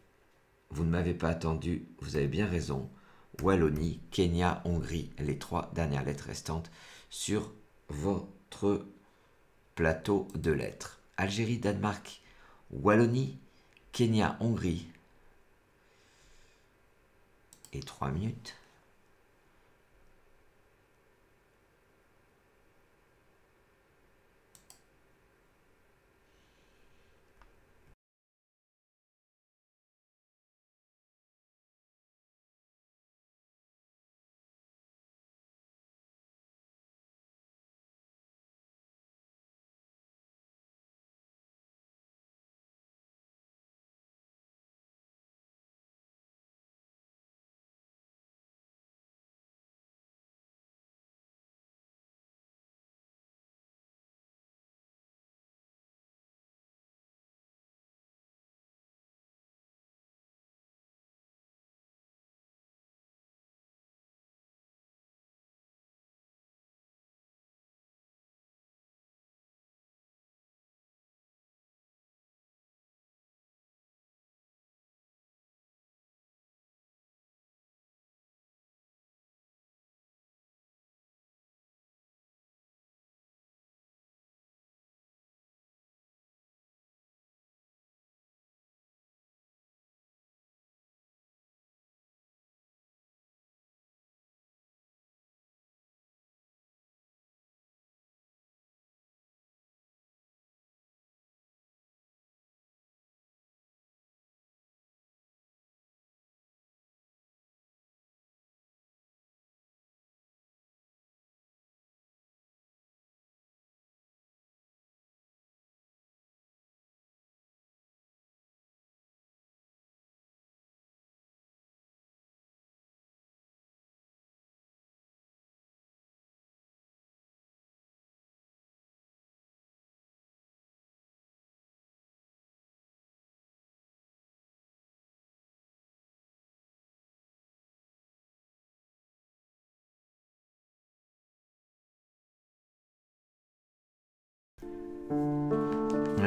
vous ne m'avez pas attendu, vous avez bien raison. Wallonie, Kenya, Hongrie, les 3 dernières lettres restantes sur votre plateau de lettres. Algérie, Danemark, Wallonie, Kenya, Hongrie. Et 3 minutes.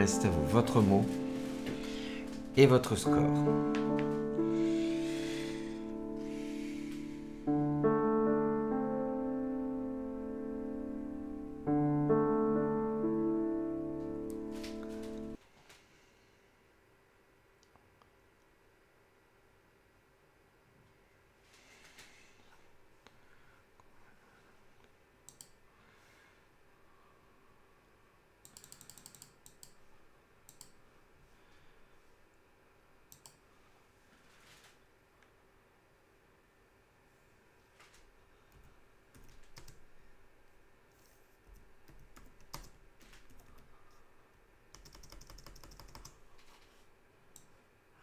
C'est à vous, votre mot et votre score.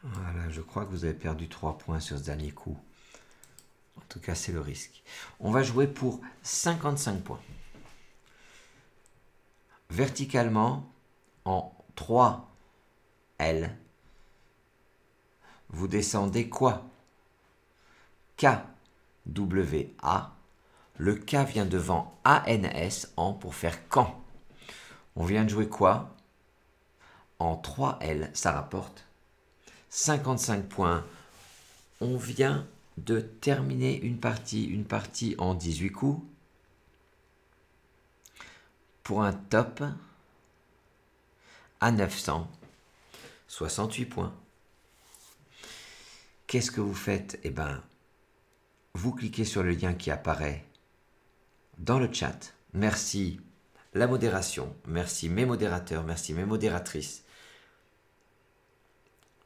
Voilà, je crois que vous avez perdu 3 points sur ce dernier coup. En tout cas, c'est le risque. On va jouer pour 55 points. Verticalement, en 3 L, vous descendez quoi? K, W, A. Le K vient devant ANS en pour faire quand. On vient de jouer quoi? En 3L, ça rapporte 55 points. On vient de terminer une partie en 18 coups pour un top à 968 points. Qu'est-ce que vous faites? Eh bien, vous cliquez sur le lien qui apparaît dans le chat. Merci la modération, merci mes modérateurs, merci mes modératrices.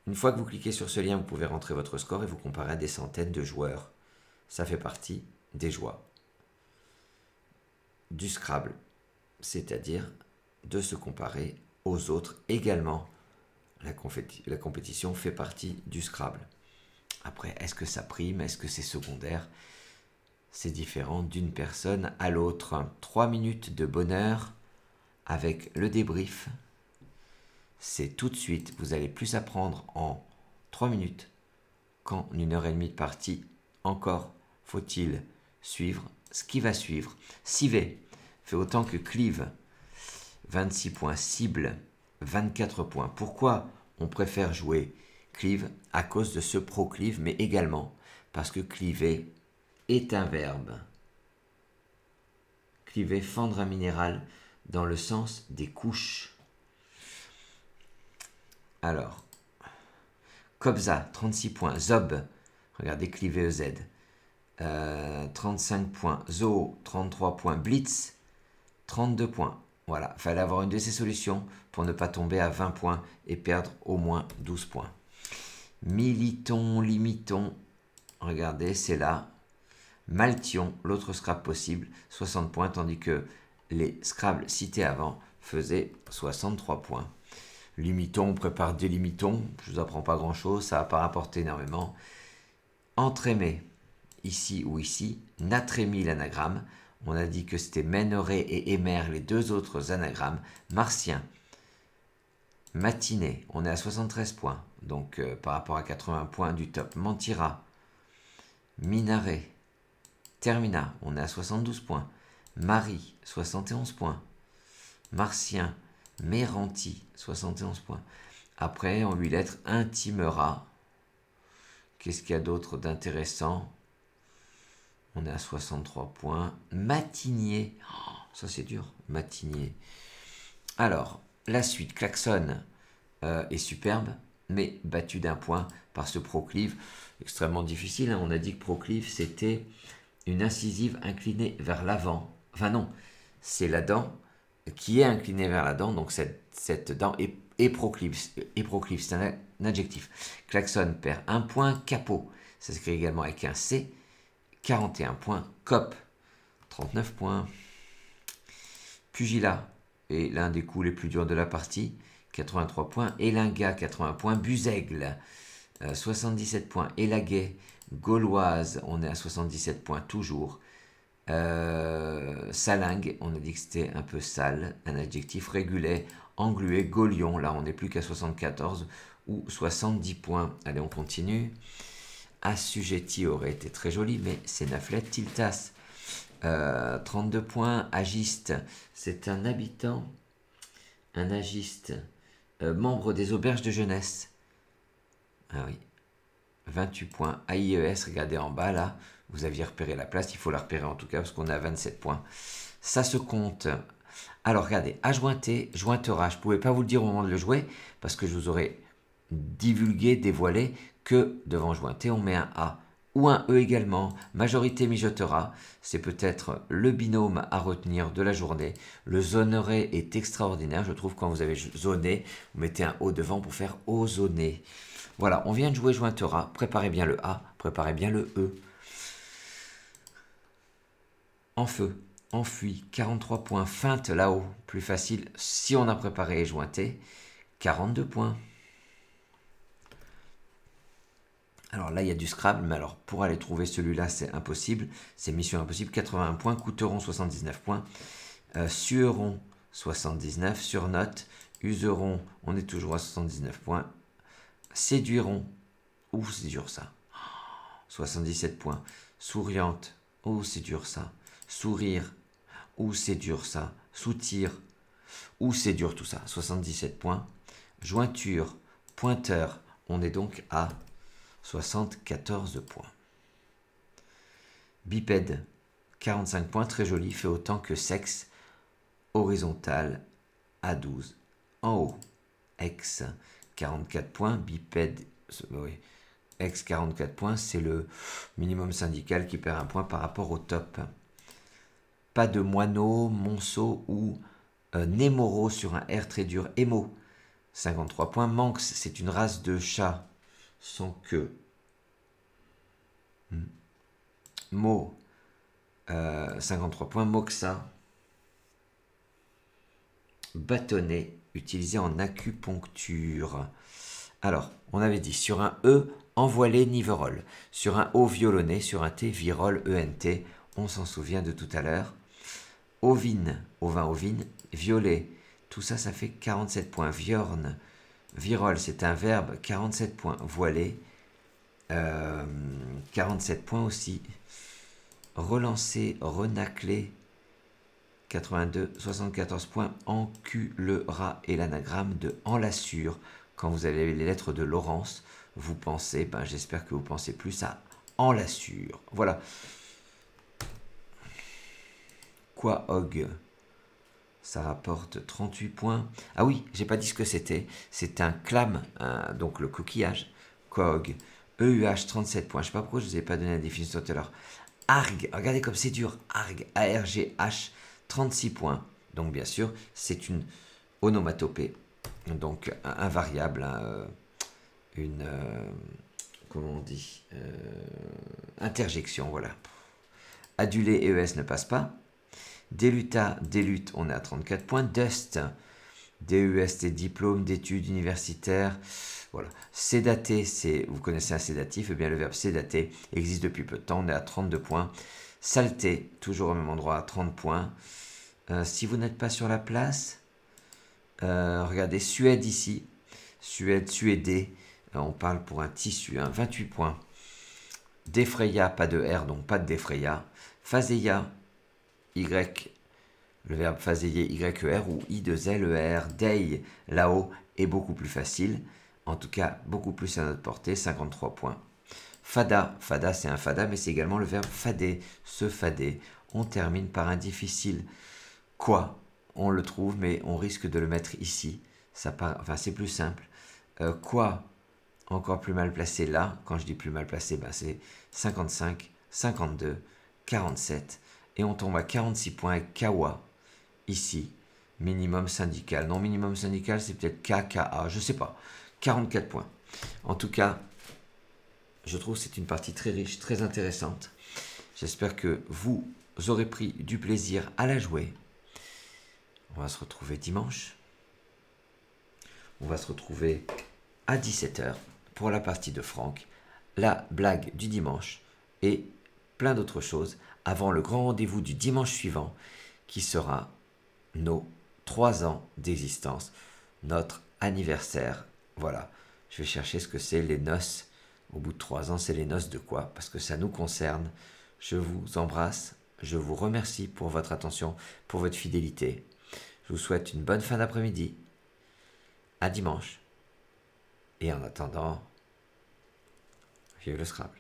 Une fois que vous cliquez sur ce lien, vous pouvez rentrer votre score et vous comparer à des centaines de joueurs. Ça fait partie des joies du Scrabble, c'est-à-dire de se comparer aux autres également. La compétition fait partie du Scrabble. Après, est-ce que ça prime? Est-ce que c'est secondaire? C'est différent d'une personne à l'autre. 3 minutes de bonheur avec le débrief. C'est tout de suite. Vous allez plus apprendre en 3 minutes qu'en 1h30 de partie. Encore faut-il suivre ce qui va suivre. Civet fait autant que Clive. 26 points. Cible, 24 points. Pourquoi on préfère jouer Clive? À cause de ce proclive, mais également parce que cliver est un verbe. Cliver, fendre un minéral dans le sens des couches. Alors, Kobza, 36 points. Zob, regardez, cliver EZ, 35 points. Zoo, 33 points. Blitz, 32 points. Voilà, il fallait avoir une de ces solutions pour ne pas tomber à 20 points et perdre au moins 12 points. Militon, limiton, regardez, c'est là. Maltion, l'autre Scrabble possible, 60 points, tandis que les Scrabble cités avant faisaient 63 points. Limiton, on prépare des limitons, je ne vous apprends pas grand-chose, ça ne va pas rapporter énormément. Entremets, ici ou ici. Natrémie, l'anagramme, on a dit que c'était Ménoré et Émer, les deux autres anagrammes. Martien, matinée, on est à 73 points, donc par rapport à 80 points du top. Mentira, minaret, termina, on est à 72 points. Marie, 71 points. Martien, méranti, 71 points. Après, en 8 lettres, intimera. Qu'est-ce qu'il y a d'autre d'intéressant? On est à 63 points. Matinier, oh, ça c'est dur, matinier. Alors, la suite, klaxon est superbe, mais battu d'un point par ce proclive. Extrêmement difficile, hein. On a dit que proclive, c'était une incisive inclinée vers l'avant. Enfin non, c'est la dent qui est inclinée vers la dent, donc cette dent est proclive, c'est un adjectif. Klaxon perd 1 point. Capot, ça s'écrit également avec un C, 41 points. Cop, 39 points. Pugilat est l'un des coups les plus durs de la partie, 83 points. Elinga, 80 points. Buzègle, 77 points. Élaguet, gauloise, on est à 77 points toujours. Salingue, on a dit que c'était un peu sale, un adjectif. Régulet, englué, gaulion, là on n'est plus qu'à 74 ou 70 points. Allez, on continue. Assujetti aurait été très joli, mais c'est Naflet. Tiltas, 32 points. Agiste, c'est un habitant, un agiste, membre des auberges de jeunesse. Ah oui, 28 points. AIES, regardez en bas là, vous aviez repéré la place, il faut la repérer en tout cas parce qu'on est à 27 points. Ça se compte. Alors regardez, ajointé, jointera, je ne pouvais pas vous le dire au moment de le jouer parce que je vous aurais divulgué, dévoilé que devant jointé on met un A ou un E également. Majorité mijotera, c'est peut-être le binôme à retenir de la journée. Le zonerai est extraordinaire, je trouve, quand vous avez zoné, vous mettez un O devant pour faire ozonner. Voilà, on vient de jouer jointera, préparez bien le A, préparez bien le E. En feu, enfui, 43 points. Feinte là-haut, plus facile si on a préparé et jointé, 42 points. Alors là, il y a du Scrabble, mais alors pour aller trouver celui-là, c'est impossible. C'est mission impossible, 81 points. Coûteron, 79 points. Sueron, 79. Surnote, useron, on est toujours à 79 points. Séduiront, Ouh, c'est dur ça. 77 points. Souriante. Oh, c'est dur ça. Sourire. Ouh, c'est dur ça. Soutir. Ouh, c'est dur tout ça. 77 points. Jointure. Pointeur. On est donc à 74 points. Bipède. 45 points. Très joli. Fait autant que sexe. Horizontal. À 12. En haut. Ex. 44 points. Bipède. Oui. Ex 44 points, c'est le minimum syndical qui perd un point par rapport au top. Pas de moineau, monceau ou némoro sur un R très dur. Émo, 53 points. Manx, c'est une race de chat sans queue. Mo, 53 points. Moxa, bâtonnet, utilisé en acupuncture. Alors, on avait dit sur un E, envoilé niverole. Sur un O, violonné. Sur un T, virole, ENT. On s'en souvient de tout à l'heure. Ovine, ovin, ovine. Violet. Tout ça, ça fait 47 points. Viorne. Virole, c'est un verbe. 47 points. Voilé. 47 points aussi. Relancer, renacler. 82, 74 points. Enculera et l'anagramme de enlaçure. Quand vous avez les lettres de Laurence, vous pensez, j'espère que vous pensez plus à enlaçure. Voilà. Quahog, ça rapporte 38 points. Ah oui, j'ai pas dit ce que c'était. C'est un clam, donc le coquillage. Quahog, EUH, 37 points. Je sais pas pourquoi je vous ai pas donné la définition tout à l'heure. Arg, regardez comme c'est dur. Arg, ARGH, 36 points. Donc bien sûr, c'est une onomatopée. Donc un variable, comment on dit, interjection, voilà. Adulé et ES ne passe pas. Déluta, délute, on est à 34 points. Dust, DUST, diplôme d'études universitaires. Voilà. Sédaté, vous connaissez un sédatif, et bien le verbe sédater existe depuis peu de temps, on est à 32 points. Saleté, toujours au même endroit, à 30 points. Si vous n'êtes pas sur la place, regardez, Suède ici, Suède, suédé, on parle pour un tissu, 28 points. Défraya, pas de R, donc pas de défraya. Phaséia, Y, le verbe phaséier, YER ou I2LER. Day, là-haut, est beaucoup plus facile, en tout cas beaucoup plus à notre portée, 53 points. Fada, fada c'est un fada, mais c'est également le verbe fader, se fader. On termine par un difficile. Quoi, on le trouve, mais on risque de le mettre ici. C'est plus simple. Quoi, encore plus mal placé là. Quand je dis plus mal placé, c'est 55, 52, 47. Et on tombe à 46 points avec Kawa, ici. Minimum syndical. Non, minimum syndical, c'est peut-être KKA, je sais pas. 44 points. En tout cas, je trouve que c'est une partie très riche, très intéressante. J'espère que vous aurez pris du plaisir à la jouer. On va se retrouver dimanche. On va se retrouver à 17h pour la partie de Franck, la blague du dimanche et plein d'autres choses avant le grand rendez-vous du dimanche suivant qui sera nos 3 ans d'existence, notre anniversaire. Voilà, je vais chercher ce que c'est les noces. Au bout de 3 ans, c'est les noces de quoi? Parce que ça nous concerne. Je vous embrasse, je vous remercie pour votre attention, pour votre fidélité. Je vous souhaite une bonne fin d'après-midi. À dimanche. Et en attendant, vive le Scrabble.